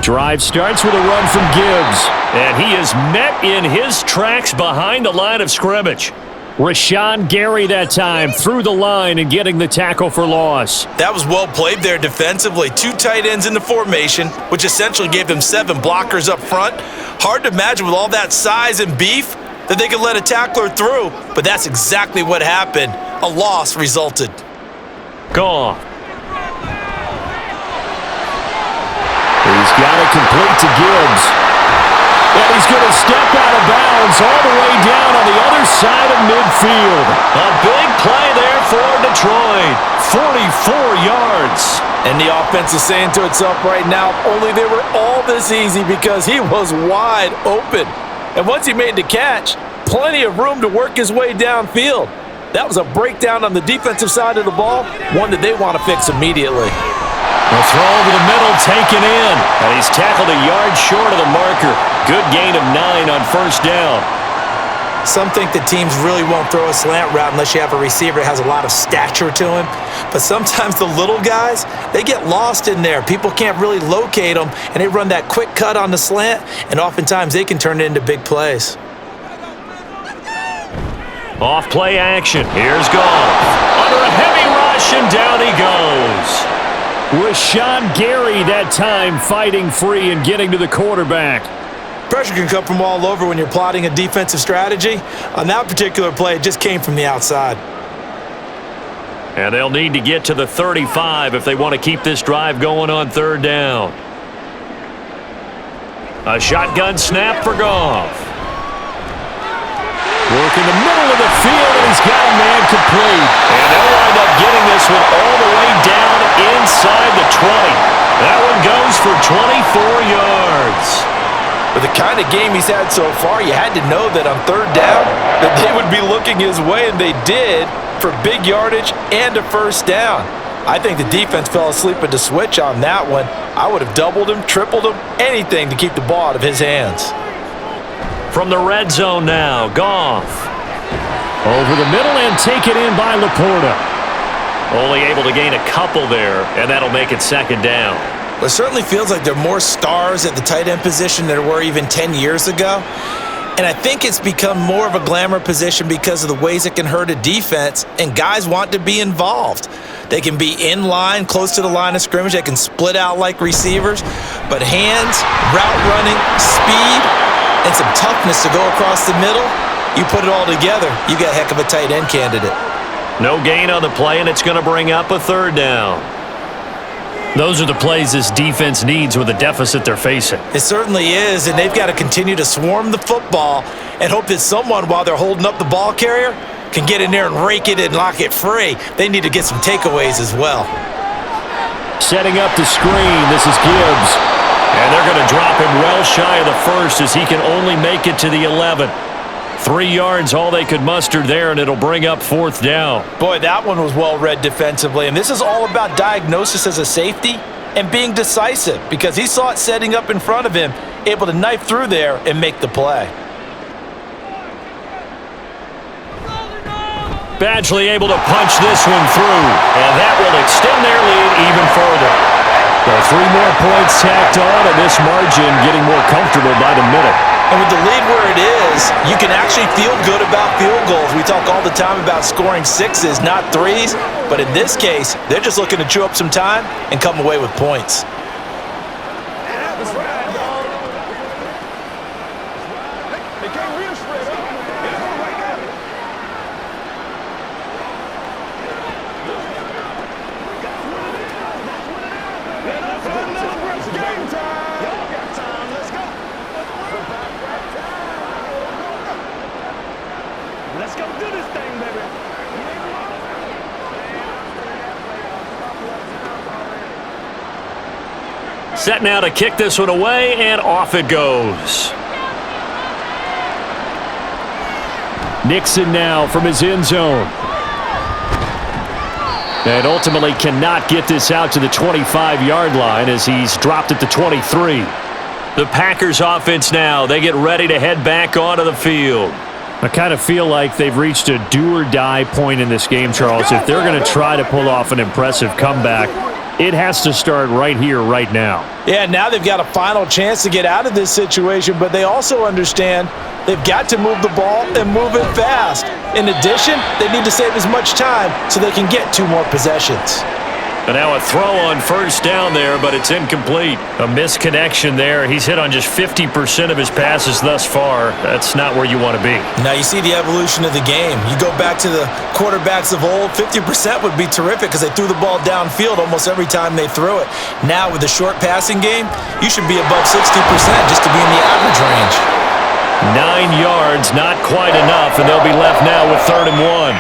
Drive starts with a run from Gibbs, and he is met in his tracks behind the line of scrimmage. Rashawn Gary that time through the line and getting the tackle for loss. That was well played there defensively. 2 tight ends in the formation, which essentially gave them 7 blockers up front. Hard to imagine with all that size and beef that they could let a tackler through, but that's exactly what happened. A loss resulted. Goff. He's got it complete to Gibbs. And he's going to step out of bounds all the way down on the other side of midfield. A big play there for Detroit. 44 yards. And the offense is saying to itself right now, if only they were all this easy, because he was wide open. And once he made the catch, plenty of room to work his way downfield. That was a breakdown on the defensive side of the ball, one that they want to fix immediately. The throw over the middle taken in, and he's tackled a yard short of the marker. Good gain of 9 on 1st down. Some think that teams really won't throw a slant route unless you have a receiver that has a lot of stature to him. But sometimes the little guys, they get lost in there. People can't really locate them, and they run that quick cut on the slant, and oftentimes they can turn it into big plays. Off play action. Here's Goff. Under a heavy rush, and down he goes. Rashawn Gary that time fighting free and getting to the quarterback. Pressure can come from all over when you're plotting a defensive strategy. On that particular play, it just came from the outside. And they'll need to get to the 35 if they want to keep this drive going on 3rd down. A shotgun snap for Goff. Work in the middle of the field, and he's got a man complete. And they'll wind up getting this one all the way down inside the 20. That one goes for 24 yards. With the kind of game he's had so far, you had to know that on 3rd down that they would be looking his way, and they did, for big yardage and a 1st down. I think the defense fell asleep at the switch on that one. I would have doubled him, tripled him, anything to keep the ball out of his hands. From the red zone now, Goff. Over the middle and taken in by Laporta. Only able to gain a couple there, and that'll make it 2nd down. It certainly feels like there are more stars at the tight end position than there were even 10 years ago. And I think it's become more of a glamour position because of the ways it can hurt a defense, and guys want to be involved. They can be in line, close to the line of scrimmage. They can split out like receivers. But hands, route running, speed, and some toughness to go across the middle, you put it all together, you got a heck of a tight end candidate. No gain on the play, and it's going to bring up a 3rd down. Those are the plays this defense needs with the deficit they're facing. It certainly is, and they've got to continue to swarm the football and hope that someone, while they're holding up the ball carrier, can get in there and rake it and lock it free. They need to get some takeaways as well. Setting up the screen, this is Gibbs. And they're going to drop him well shy of the 1st as he can only make it to the 11. 3 yards, all they could muster there, and it'll bring up 4th down. Boy, that one was well read defensively, and this is all about diagnosis as a safety and being decisive, because he saw it setting up in front of him, able to knife through there and make the play. Badgley able to punch this one through, and that will extend their lead even further. Well, 3 more points tacked on, and this margin getting more comfortable by the minute. And with the lead where it is, you can actually feel good about field goals. We talk all the time about scoring sixes, not threes. But in this case, they're just looking to chew up some time and come away with points. Let's go do this thing, baby. Set now to kick this one away, and off it goes. Nixon now from his end zone. And ultimately cannot get this out to the 25-yard line as he's dropped at the 23. The Packers offense now, they get ready to head back onto the field. I kind of feel like they've reached a do-or-die point in this game, Charles. If they're going to try to pull off an impressive comeback, it has to start right here, right now. Yeah, now they've got a final chance to get out of this situation, but they also understand they've got to move the ball and move it fast. In addition, they need to save as much time so they can get 2 more possessions. And now a throw on first down there, but it's incomplete. A misconnection there. He's hit on just 50% of his passes thus far. That's not where you want to be. Now you see the evolution of the game. You go back to the quarterbacks of old, 50% would be terrific because they threw the ball downfield almost every time they threw it. Now with the short passing game, you should be above 60% just to be in the average range. 9 yards, not quite enough, and they'll be left now with 3rd and 1.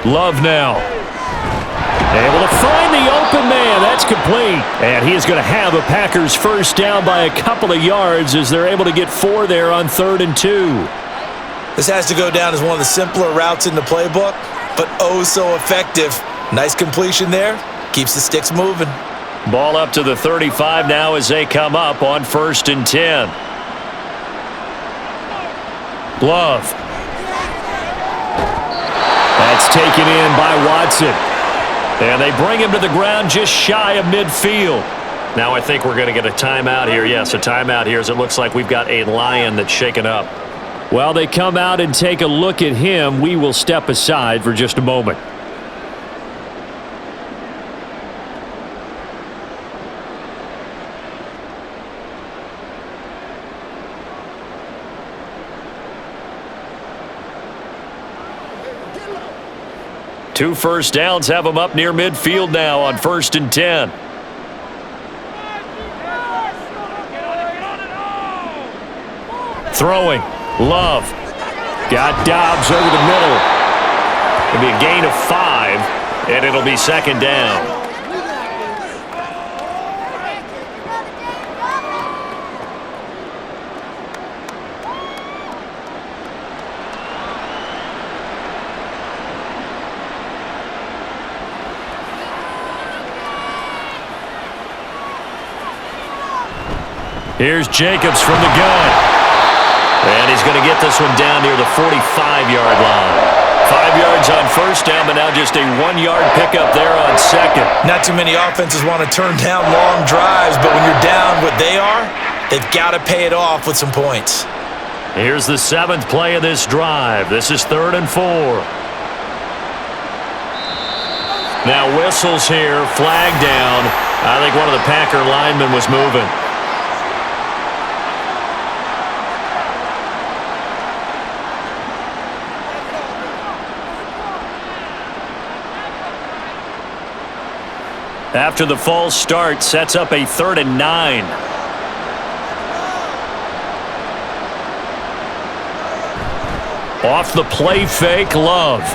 Love now. Able to find the open man. That's complete. And he is going to have a Packers first down by a couple of yards as they're able to get 4 there on 3rd and 2. This has to go down as one of the simpler routes in the playbook, but oh so effective. Nice completion there. Keeps the sticks moving. Ball up to the 35 now as they come up on 1st and 10. Love. That's taken in by Watson. And they bring him to the ground just shy of midfield. Now I think we're going to get a timeout here. Yes, a timeout here as it looks like we've got a Lion that's shaken up. While they come out and take a look at him, we will step aside for just a moment. Two first downs have them up near midfield now on 1st and 10. Throwing. Love. Got Dobbs over the middle. It'll be a gain of 5, and it'll be 2nd down. Here's Jacobs from the gun. And he's going to get this one down near the 45-yard line. 5 yards on first down, but now just a 1-yard pickup there on 2nd. Not too many offenses want to turn down long drives, but when you're down what they are, they've got to pay it off with some points. Here's the 7th play of this drive. This is 3rd and 4. Now whistles here, flag down. I think one of the Packer linemen was moving. After the false start, sets up a 3rd and 9. Off the play fake, Love.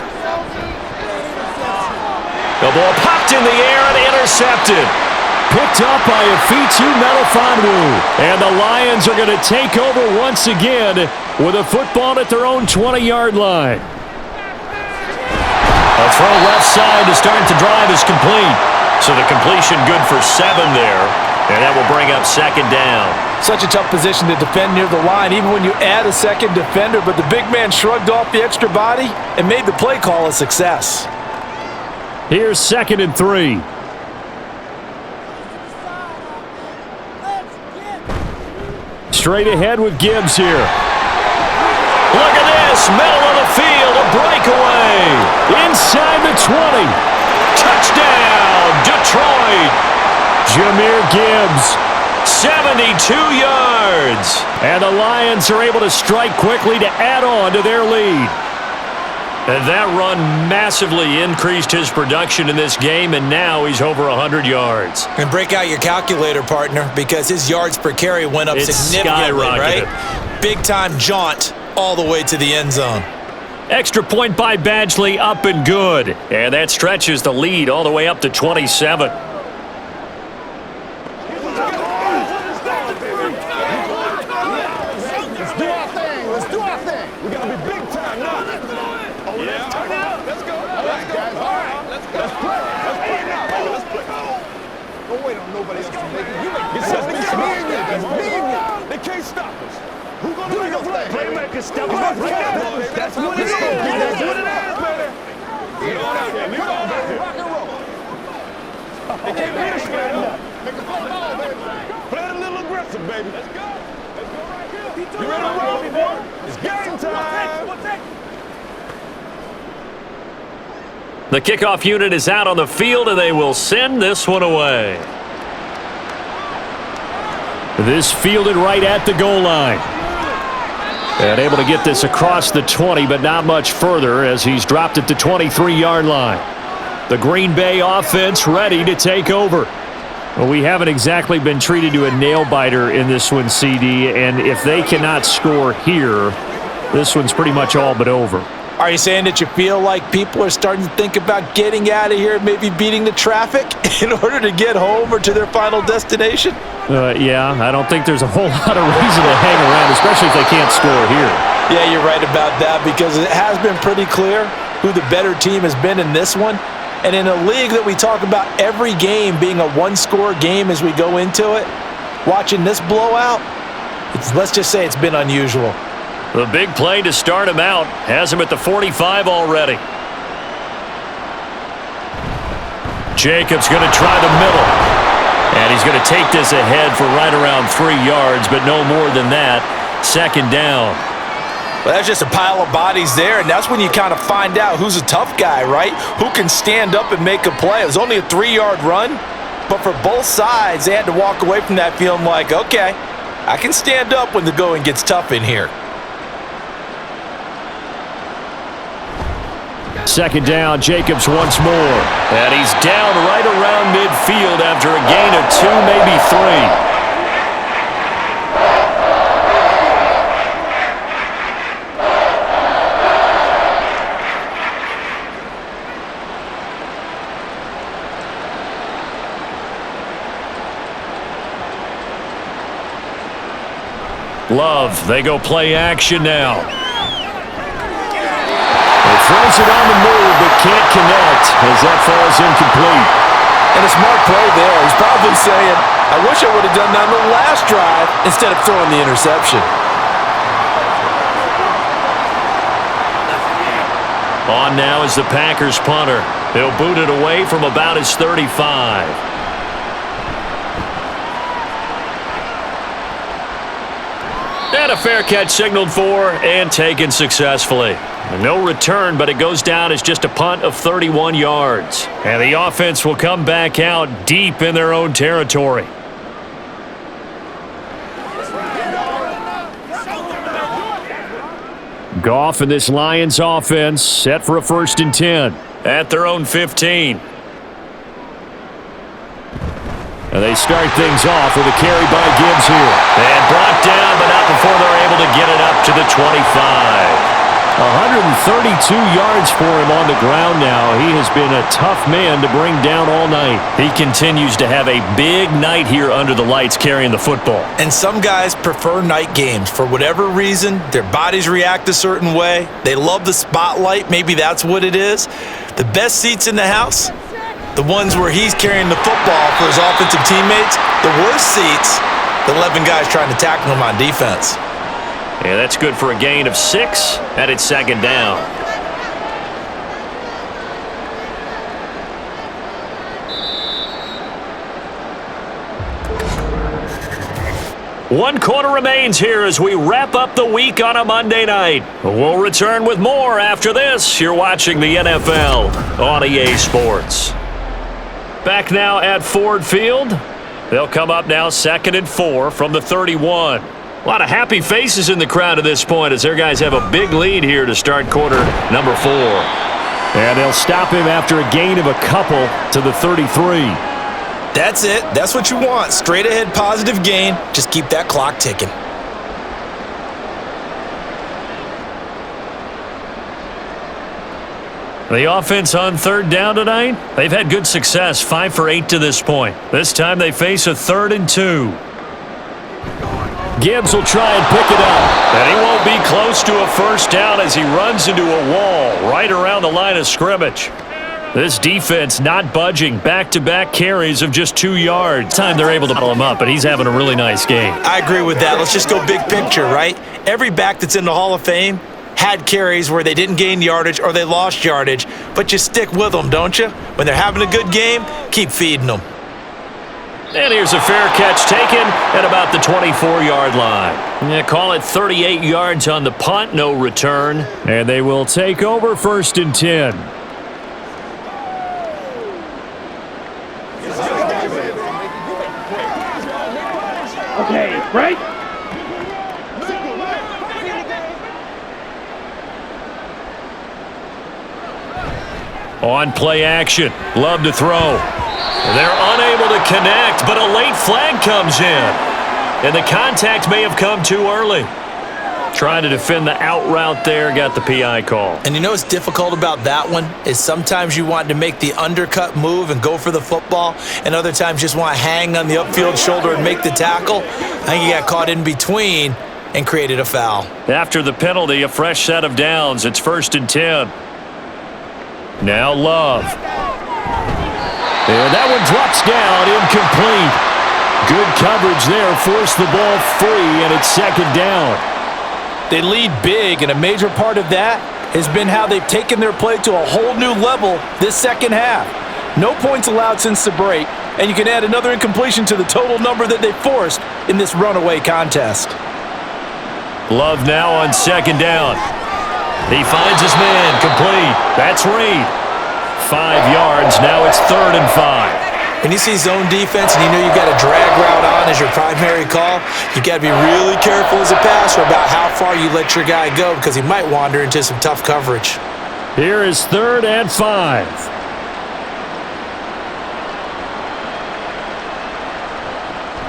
The ball popped in the air and intercepted. Picked up by Afitu Melifonwu. And the Lions are going to take over once again with a football at their own 20-yard line. A throw left side to start the drive is complete. So the completion good for 7 there. And that will bring up second down. Such a tough position to defend near the line, even when you add a second defender, but the big man shrugged off the extra body and made the play call a success. Here's 2nd and 3. Straight ahead with Gibbs here. Look at this, middle of the field, a breakaway. Inside the 20. Touchdown, Detroit. Jahmyr Gibbs, 72 yards. And the Lions are able to strike quickly to add on to their lead. And that run massively increased his production in this game, and now he's over 100 yards. And break out your calculator, partner, because his yards per carry went up significantly, right? Big-time jaunt all the way to the end zone. Extra point by Badgley, up and good. And that stretches the lead all the way up to 27. Let's do our thing. We got to be big time now. Oh, let's turn it up. Let's go. All right, guys. All right. Let's go. Let's play. Let's play now, baby. Let's play. Don't wait on nobody else to make it. You make it. It's just me and you. It's me and you. They can't stop us. Who's going to make a play? Playmaker, step up right now. That's what it is. That's what it is, baby. Lead on out there. Lead on out there. Rock and roll. They can't beat us right now. Make a play ball, baby. Play it a little aggressive, baby. Let's go. Let's go right here. You ready to roll, boy? It's game time. The kickoff unit is out on the field, and they will send this one away. This fielded right at the goal line. And able to get this across the 20, but not much further as he's dropped at the 23-yard line. The Green Bay offense ready to take over. Well, we haven't exactly been treated to a nail-biter in this one, CD, and if they cannot score here, this one's pretty much all but over. Are you saying that you feel like people are starting to think about getting out of here, maybe beating the traffic in order to get home or to their final destination? Yeah, I don't think there's a whole lot of reason to hang around, especially if they can't score here. Yeah, you're right about that because it has been pretty clear who the better team has been in this one. And in a league that we talk about every game being a one-score game as we go into it, watching this blowout, let's just say it's been unusual. The big play to start him out has him at the 45 already. Jacobs going to try the middle. And he's going to take this ahead for right around 3 yards, but no more than that. Second down. Well, that's just a pile of bodies there, and that's when you kind of find out who's a tough guy, right? Who can stand up and make a play. It was only a 3-yard run, but for both sides, they had to walk away from that feeling like, okay, I can stand up when the going gets tough in here. Second down, Jacobs once more. And he's down right around midfield after a gain of 2, maybe 3. Love, they go play action now. He throws it on the move, but can't connect as that falls incomplete. And a smart play there. He's probably saying, I wish I would have done that on the last drive instead of throwing the interception. On now is the Packers punter. He'll boot it away from about his 35. And a fair catch signaled for and taken successfully. No return, but it goes down as just a punt of 31 yards. And the offense will come back out deep in their own territory. Goff and this Lions offense set for a 1st and 10 at their own 15. And they start things off with a carry by Gibbs here. And brought down, but not before they're able to get it up to the 25. 132 yards for him on the ground now. He has been a tough man to bring down all night. He continues to have a big night here under the lights carrying the football. And some guys prefer night games. For whatever reason, their bodies react a certain way. They love the spotlight. Maybe that's what it is. The best seats in the house, The ones where he's carrying the football for his offensive teammates, the worst seats, the 11 guys trying to tackle him on defense. Yeah, that's good for a gain of 6, and it's second down. One quarter remains here as we wrap up the week on a Monday night. We'll return with more after this. You're watching the NFL on EA Sports. Back now at Ford Field. They'll come up now 2nd and 4 from the 31. A lot of happy faces in the crowd at this point as their guys have a big lead here to start quarter number 4. And they'll stop him after a gain of a couple to the 33. That's it. That's what you want. Straight ahead positive gain. Just keep that clock ticking. The offense on 3rd down tonight, they've had good success, 5 for 8 to this point. This time they face a 3rd and 2. Gibbs will try and pick it up. And he won't be close to a first down as he runs into a wall right around the line of scrimmage. This defense not budging. Back-to-back carries of just 2 yards. Time they're able to bottle him up, but he's having a really nice game. I agree with that. Let's just go big picture, right? Every back that's in the Hall of Fame had carries where they didn't gain yardage or they lost yardage, but you stick with them, don't you? When they're having a good game, keep feeding them. And here's a fair catch taken at about the 24-yard line. Yeah, call it 38 yards on the punt, no return. And they will take over 1st and 10. Okay, right? On play action, Love to throw. They're unable to connect, but a late flag comes in. And the contact may have come too early. Trying to defend the out route there, got the PI call. And you know what's difficult about that one is sometimes you want to make the undercut move and go for the football, and other times just want to hang on the upfield shoulder and make the tackle. I think he got caught in between and created a foul. After the penalty, a fresh set of downs. It's 1st and 10. Now Love. And that one drops down, incomplete. Good coverage there, forced the ball free, and it's 2nd down. They lead big, and a major part of that has been how they've taken their play to a whole new level this second half. No points allowed since the break, and you can add another incompletion to the total number that they forced in this runaway contest. Love now on 2nd down. He finds his man, complete. That's Reed. 5 yards, now it's 3rd and 5. When you see zone defense and you know you've got a drag route on as your primary call, you got to be really careful as a passer about how far you let your guy go because he might wander into some tough coverage. Here is 3rd and 5.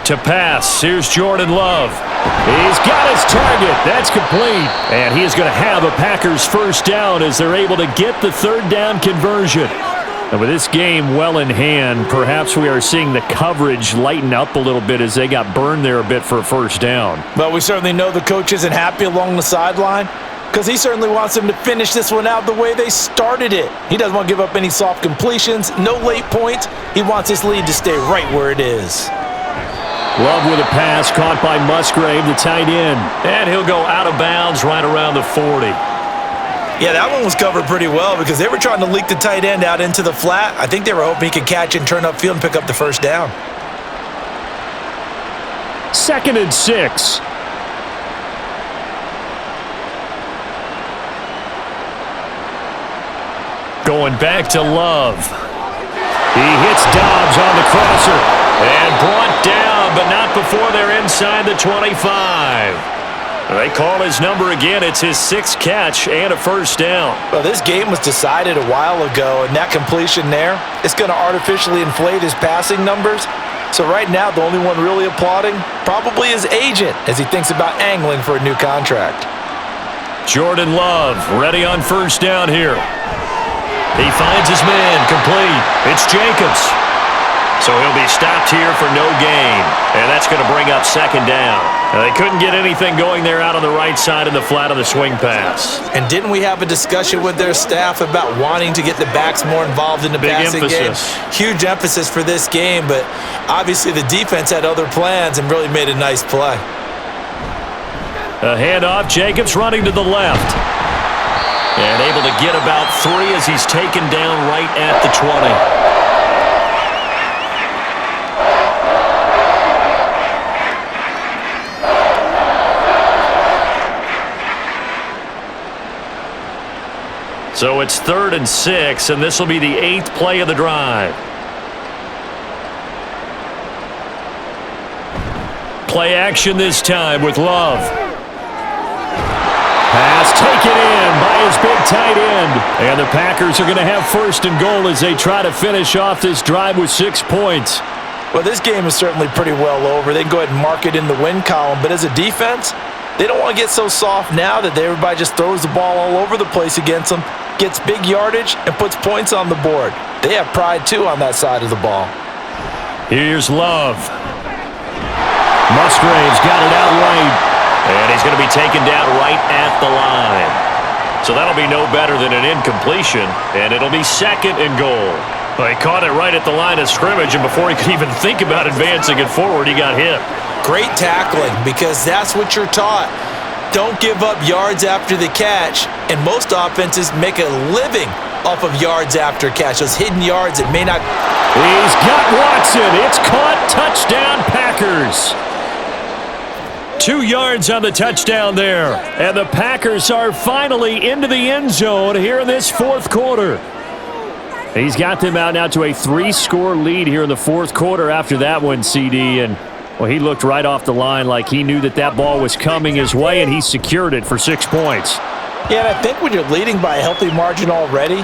To pass, here's Jordan Love. He's got his target. That's complete. And he is going to have a Packers first down as they're able to get the 3rd down conversion. And with this game well in hand, perhaps we are seeing the coverage lighten up a little bit as they got burned there a bit for a first down. But we certainly know the coach isn't happy along the sideline because he certainly wants them to finish this one out the way they started it. He doesn't want to give up any soft completions, no late points. He wants his lead to stay right where it is. Love with a pass caught by Musgrave, the tight end. And he'll go out of bounds right around the 40. Yeah, that one was covered pretty well because they were trying to leak the tight end out into the flat. I think they were hoping he could catch and turn upfield and pick up the first down. 2nd and 6. Going back to Love. He hits Dobbs on the crosser and brought down, but not before they're inside the 25. They call his number again. It's his 6th catch and a first down. Well, this game was decided a while ago, and that completion there, it's going to artificially inflate his passing numbers. So right now, the only one really applauding probably his agent as he thinks about angling for a new contract. Jordan Love ready on first down here. He finds his man, complete. It's Jacobs. So he'll be stopped here for no gain. And that's going to bring up second down. Now, they couldn't get anything going there out on the right side of the flat of the swing pass. And didn't we have a discussion with their staff about wanting to get the backs more involved in the passing game? Huge emphasis for this game, but obviously the defense had other plans and really made a nice play. A handoff, Jacobs running to the left. And able to get about 3 as he's taken down right at the 20. So it's 3rd and 6, and this will be the 8th play of the drive. Play action this time with Love. Pass taken in by his big tight end. And the Packers are going to have 1st and goal as they try to finish off this drive with 6 points. Well, this game is certainly pretty well over. They can go ahead and mark it in the win column, but as a defense, they don't want to get so soft now that everybody just throws the ball all over the place against them, gets big yardage, and puts points on the board. They have pride, too, on that side of the ball. Here's Love. Musgrave's got it out right. And he's going to be taken down right at the line. So that'll be no better than an incompletion, and it'll be 2nd and goal. Well, he caught it right at the line of scrimmage, and before he could even think about advancing it forward, he got hit. Great tackling, because that's what you're taught. Don't give up yards after the catch, and most offenses make a living off of yards after catch, those hidden yards that may not. He's got Watson. It's caught. Touchdown, Packers. 2 yards on the touchdown there, and the Packers are finally into the end zone here in this 4th quarter. He's got them out now to a 3-score lead here in the 4th quarter after that one, CD, and well, he looked right off the line like he knew that that ball was coming his way, and he secured it for 6 points. Yeah, and I think when you're leading by a healthy margin already,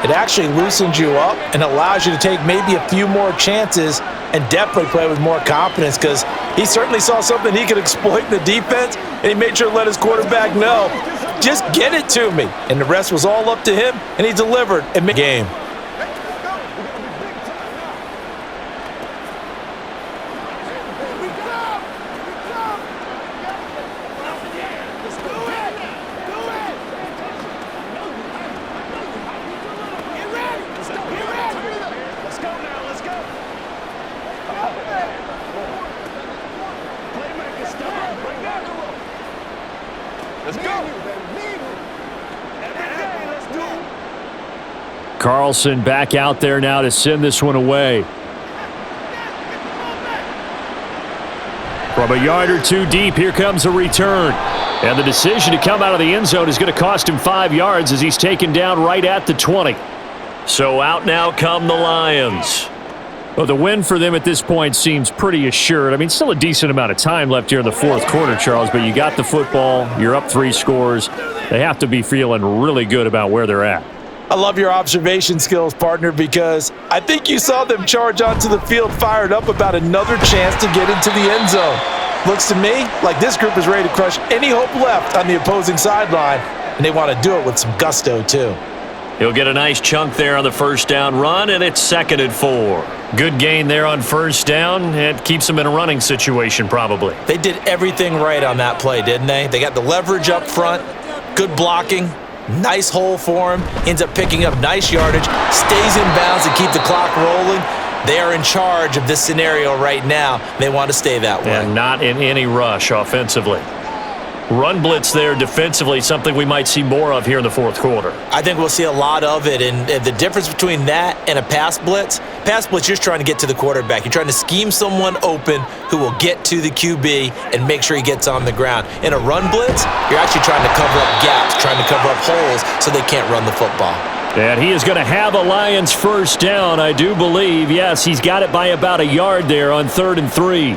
it actually loosens you up and allows you to take maybe a few more chances and definitely play with more confidence, because he certainly saw something he could exploit in the defense, and he made sure to let his quarterback know, just get it to me. And the rest was all up to him, and he delivered and made the game. Carlson back out there now to send this one away. From a yard or 2 deep, here comes a return. And the decision to come out of the end zone is going to cost him 5 yards as he's taken down right at the 20. So out now come the Lions. Well, the win for them at this point seems pretty assured. I mean, still a decent amount of time left here in the 4th quarter, Charles, but you got the football, you're up 3 scores. They have to be feeling really good about where they're at. I love your observation skills, partner, because I think you saw them charge onto the field fired up about another chance to get into the end zone. Looks to me like this group is ready to crush any hope left on the opposing sideline, and they want to do it with some gusto, too. He'll get a nice chunk there on the 1st down run, and it's 2nd and 4. Good gain there on 1st down. It keeps him in a running situation, probably. They did everything right on that play, didn't they? They got the leverage up front, good blocking, nice hole for him, ends up picking up nice yardage, stays in bounds to keep the clock rolling. They are in charge of this scenario right now. They want to stay that way. And not in any rush offensively. Run blitz there defensively, something we might see more of here in the 4th quarter. I think we'll see a lot of it, and the difference between that and a pass blitz, you're just trying to get to the quarterback. You're trying to scheme someone open who will get to the QB and make sure he gets on the ground. In a run blitz, you're actually trying to cover up gaps, trying to cover up holes so they can't run the football. And he is going to have a Lions 1st down, I do believe. Yes, he's got it by about a yard there on 3rd and 3.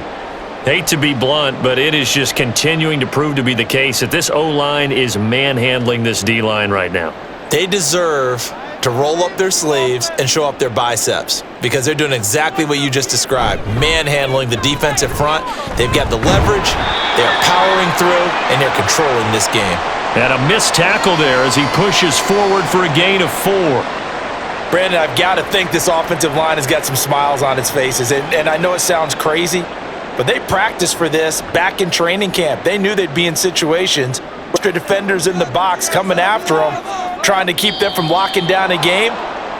Hate to be blunt, but it is just continuing to prove to be the case that this O-line is manhandling this D-line right now. They deserve to roll up their sleeves and show up their biceps because they're doing exactly what you just described, manhandling the defensive front. They've got the leverage, they're powering through, and they're controlling this game. And a missed tackle there as he pushes forward for a gain of 4. Brandon, I've got to think this offensive line has got some smiles on its faces. And I know it sounds crazy, but they practiced for this back in training camp. They knew they'd be in situations with the defenders in the box coming after them, trying to keep them from locking down a game.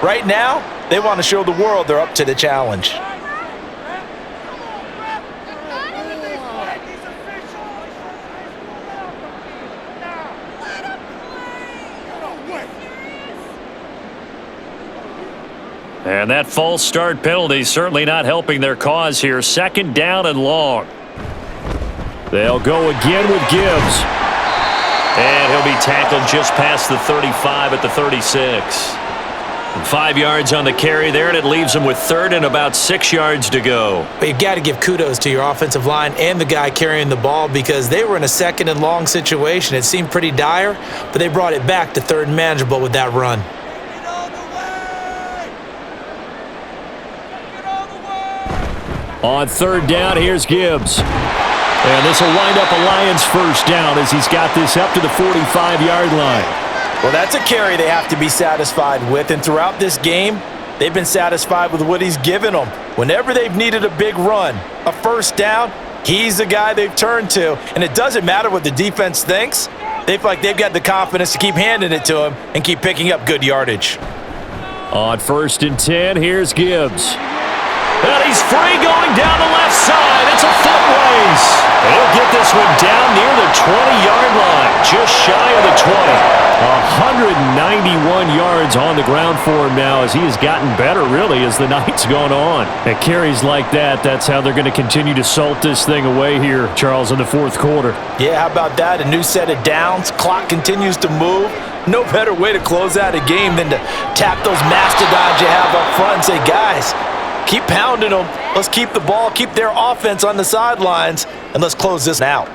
Right now, they want to show the world they're up to the challenge. And that false start penalty certainly not helping their cause here. 2nd down and long. They'll go again with Gibbs. And he'll be tackled just past the 35 at the 36. 5 yards on the carry there, and it leaves them with 3rd and about 6 yards to go. But you've got to give kudos to your offensive line and the guy carrying the ball because they were in a 2nd and long situation. It seemed pretty dire, but they brought it back to 3rd and manageable with that run. On 3rd down, here's Gibbs. And this will wind up a Lions 1st down as he's got this up to the 45-yard line. Well, that's a carry they have to be satisfied with. And throughout this game, they've been satisfied with what he's given them. Whenever they've needed a big run, a 1st down, he's the guy they've turned to. And it doesn't matter what the defense thinks. They feel like they've got the confidence to keep handing it to him and keep picking up good yardage. On 1st and 10, here's Gibbs. And he's free going down the left side. It's a foot race. And he'll get this one down near the 20-yard line, just shy of the 20. 191 yards on the ground for him now as he has gotten better, really, as the night's gone on. At carries like that, that's how they're going to continue to salt this thing away here, Charles, in the 4th quarter. Yeah, how about that? A new set of downs. Clock continues to move. No better way to close out a game than to tap those mastodons you have up front and say, guys, keep pounding them. Let's keep the ball, keep their offense on the sidelines, and let's close this out.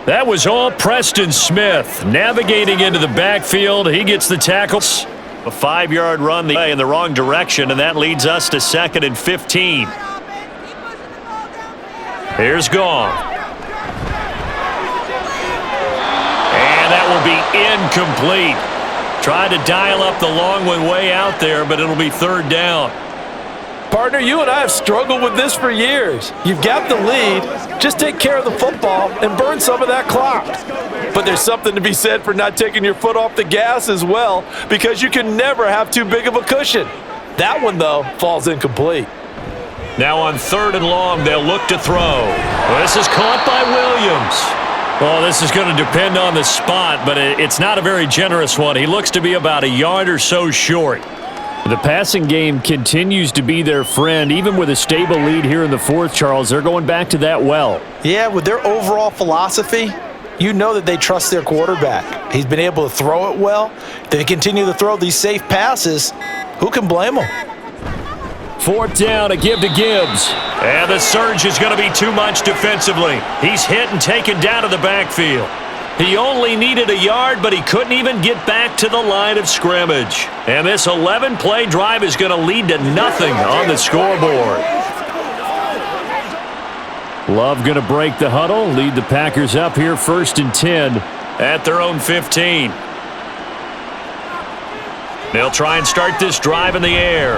That was all Preston Smith navigating into the backfield. He gets the tackles. A 5-yard run in the wrong direction, and that leads us to 2nd and 15. Here's Gong. And that will be incomplete. Tried to dial up the long one way out there, but it'll be 3rd down. Partner, you and I have struggled with this for years. You've got the lead. Just take care of the football and burn some of that clock. But there's something to be said for not taking your foot off the gas as well, because you can never have too big of a cushion. That one, though, falls incomplete. Now on 3rd and long, they'll look to throw. Well, this is caught by Williams. Well, this is going to depend on the spot, but it's not a very generous one. He looks to be about a yard or so short. The passing game continues to be their friend. Even with a stable lead here in the 4th, Charles, they're going back to that well. Yeah, with their overall philosophy, you know that they trust their quarterback. He's been able to throw it well. They continue to throw these safe passes. Who can blame them? 4th down, a give to Gibbs. And the surge is going to be too much defensively. He's hit and taken down to the backfield. He only needed a yard, but he couldn't even get back to the line of scrimmage. And this 11-play drive is going to lead to nothing on the scoreboard. Love going to break the huddle, lead the Packers up here 1st and 10 at their own 15. They'll try and start this drive in the air.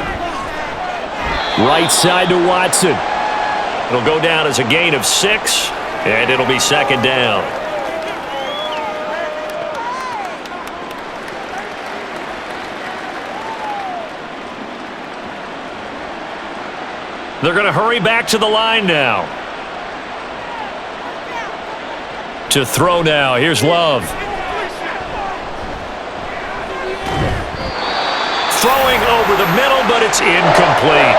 Right side to Watson. It'll go down as a gain of 6, and it'll be 2nd down. They're going to hurry back to the line now. To throw now. Here's Love. Throwing over the middle, but it's incomplete.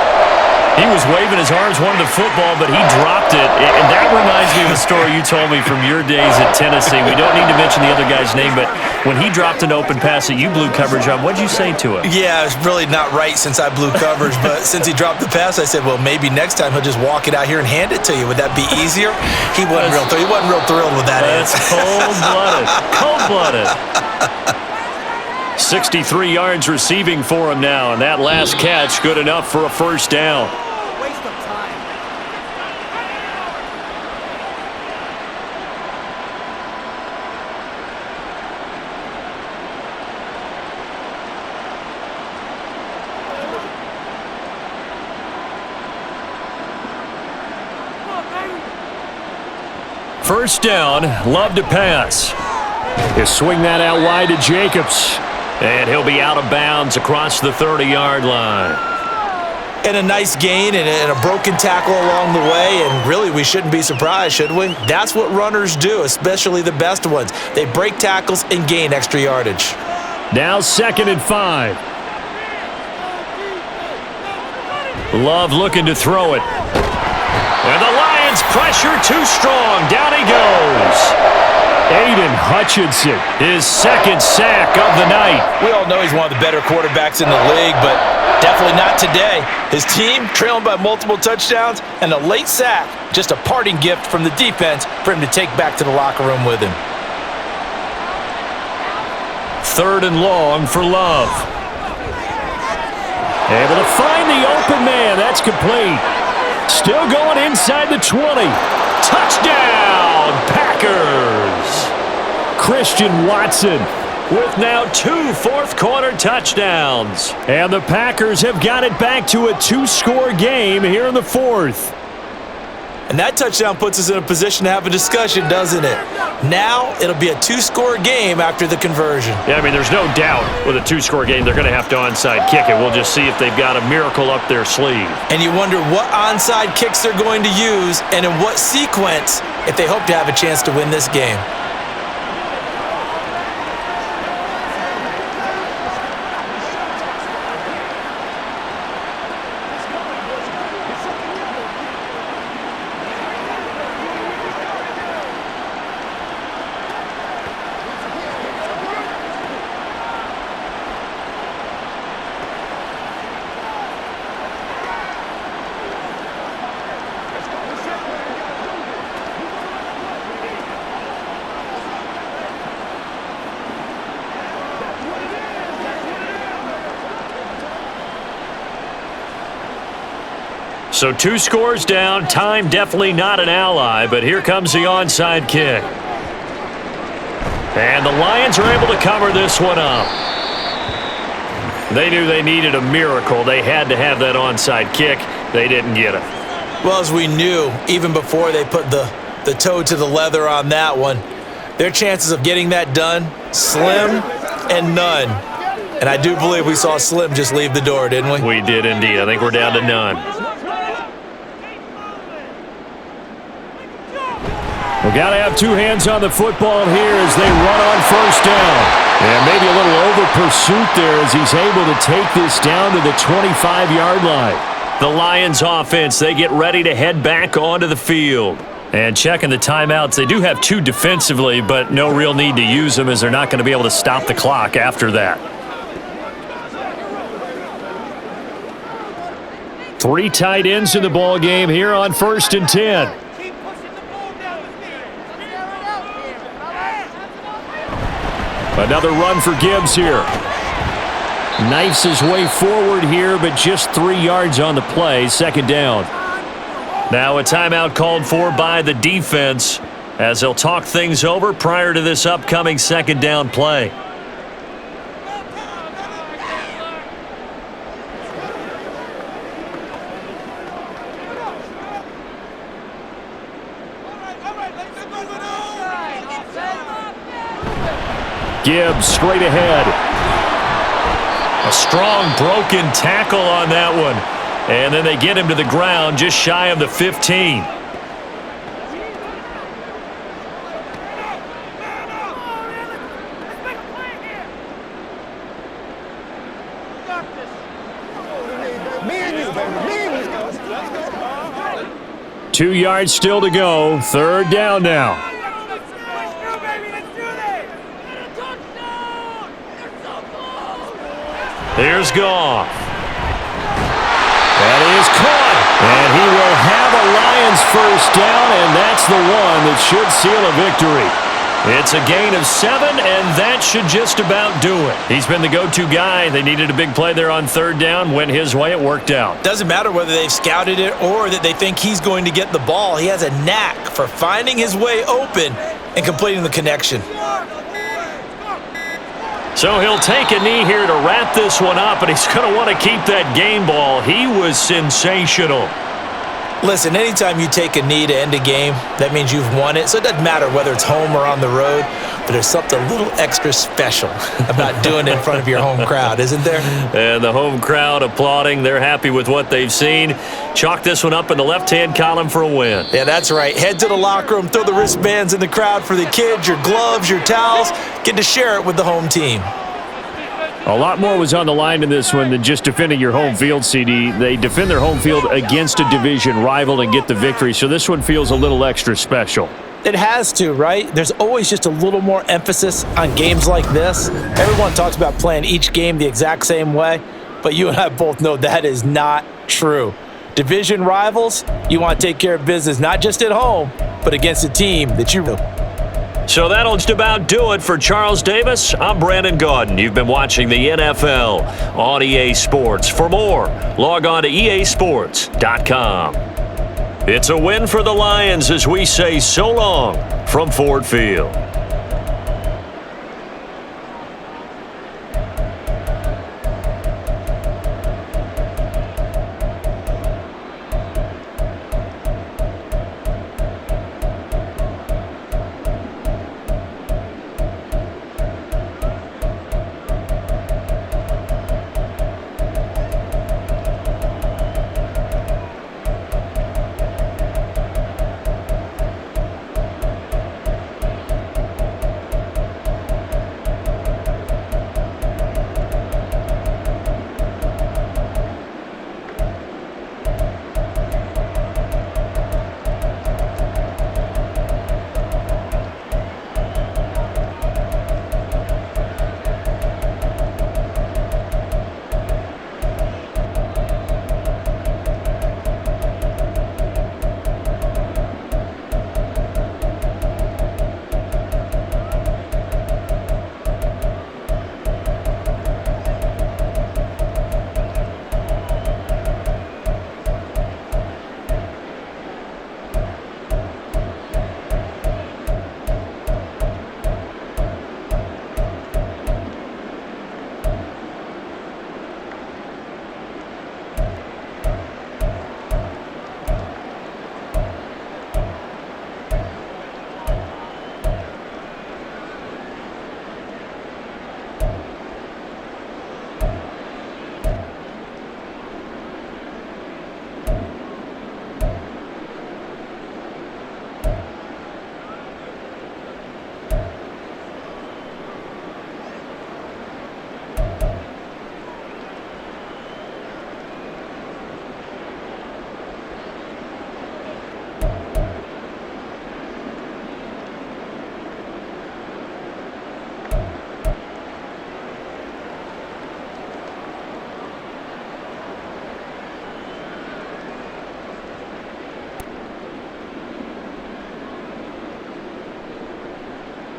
He was waving his arms, wanted the football, but he dropped it. And that reminds me of a story you told me from your days at Tennessee. We don't need to mention the other guy's name, but when he dropped an open pass that you blew coverage on, what'd you say to him? Yeah, it's really not right since I blew coverage, but since he dropped the pass, I said, well, maybe next time he'll just walk it out here and hand it to you. Would that be easier? He wasn't real thrilled with that answer. That's cold-blooded. Cold-blooded. 63 yards receiving for him now, and that last catch good enough for a 1st down. Waste of time. first down. Love to pass. He'll swing that out wide to Jacobs. And he'll be out of bounds across the 30-yard line. And a nice gain and a broken tackle along the way, and really we shouldn't be surprised, should we? That's what runners do, especially the best ones. They break tackles and gain extra yardage. Now 2nd and 5. Love looking to throw it. And the Lions pressure too strong. Down he goes. Aiden Hutchinson, his 2nd sack of the night. We all know he's one of the better quarterbacks in the league, but definitely not today. His team trailing by multiple touchdowns and a late sack. Just a parting gift from the defense for him to take back to the locker room with him. 3rd and long for Love. Able to find the open man. That's complete. Still going inside the 20. Touchdown, Packers! Christian Watson with now 2 fourth-quarter touchdowns. And the Packers have got it back to a 2-score game here in the 4th. And that touchdown puts us in a position to have a discussion, doesn't it? Now it'll be a 2-score game after the conversion. Yeah, I mean, there's no doubt with a 2-score game they're going to have to onside kick it. We'll just see if they've got a miracle up their sleeve. And you wonder what onside kicks they're going to use and in what sequence if they hope to have a chance to win this game. So 2 scores down, time definitely not an ally, but here comes the onside kick. And the Lions are able to cover this one up. They knew they needed a miracle. They had to have that onside kick. They didn't get it. Well, as we knew, even before they put the toe to the leather on that one, their chances of getting that done, slim and none. And I do believe we saw Slim just leave the door, didn't we? We did indeed. I think we're down to none. We've got to have 2 hands on the football here as they run on first down. And maybe a little over pursuit there as he's able to take this down to the 25-yard line. The Lions offense, they get ready to head back onto the field. And checking the timeouts, they do have 2 defensively, but no real need to use them as they're not going to be able to stop the clock after that. 3 tight ends in the ball game here on 1st and 10. Another run for Gibbs here. Knifes his way forward here, but just 3 yards on the play. 2nd down. Now a timeout called for by the defense as they'll talk things over prior to this upcoming 2nd down play. Gibbs straight ahead. A strong broken tackle on that one. And then they get him to the ground just shy of the 15. Let's go. 2 yards still to go. 3rd down now. Here's Goff. That is caught. And he will have a Lions first down, and that's the one that should seal a victory. It's a gain of 7, and that should just about do it. He's been the go-to guy. They needed a big play there on 3rd down. Went his way. It worked out. Doesn't matter whether they've scouted it or that they think he's going to get the ball. He has a knack for finding his way open and completing the connection. So he'll take a knee here to wrap this one up, and he's going to want to keep that game ball. He was sensational. Listen, anytime you take a knee to end a game, that means you've won it. So it doesn't matter whether it's home or on the road, but there's something a little extra special about doing it in front of your home crowd, isn't there? And the home crowd applauding. They're happy with what they've seen. Chalk this one up in the left-hand column for a win. Yeah, that's right. Head to the locker room, throw the wristbands in the crowd for the kids, your gloves, your towels. Get to share it with the home team. A lot more was on the line in this one than just defending your home field, CD. They defend their home field against a division rival and get the victory, so this one feels a little extra special. It has to, right? There's always just a little more emphasis on games like this. Everyone talks about playing each game the exact same way, but you and I both know that is not true. Division rivals, you want to take care of business not just at home, but against a team that you really. So that'll just about do it for Charles Davis. I'm Brandon Gaudin. You've been watching the NFL on EA Sports. For more, log on to easports.com. It's a win for the Lions as we say so long from Ford Field.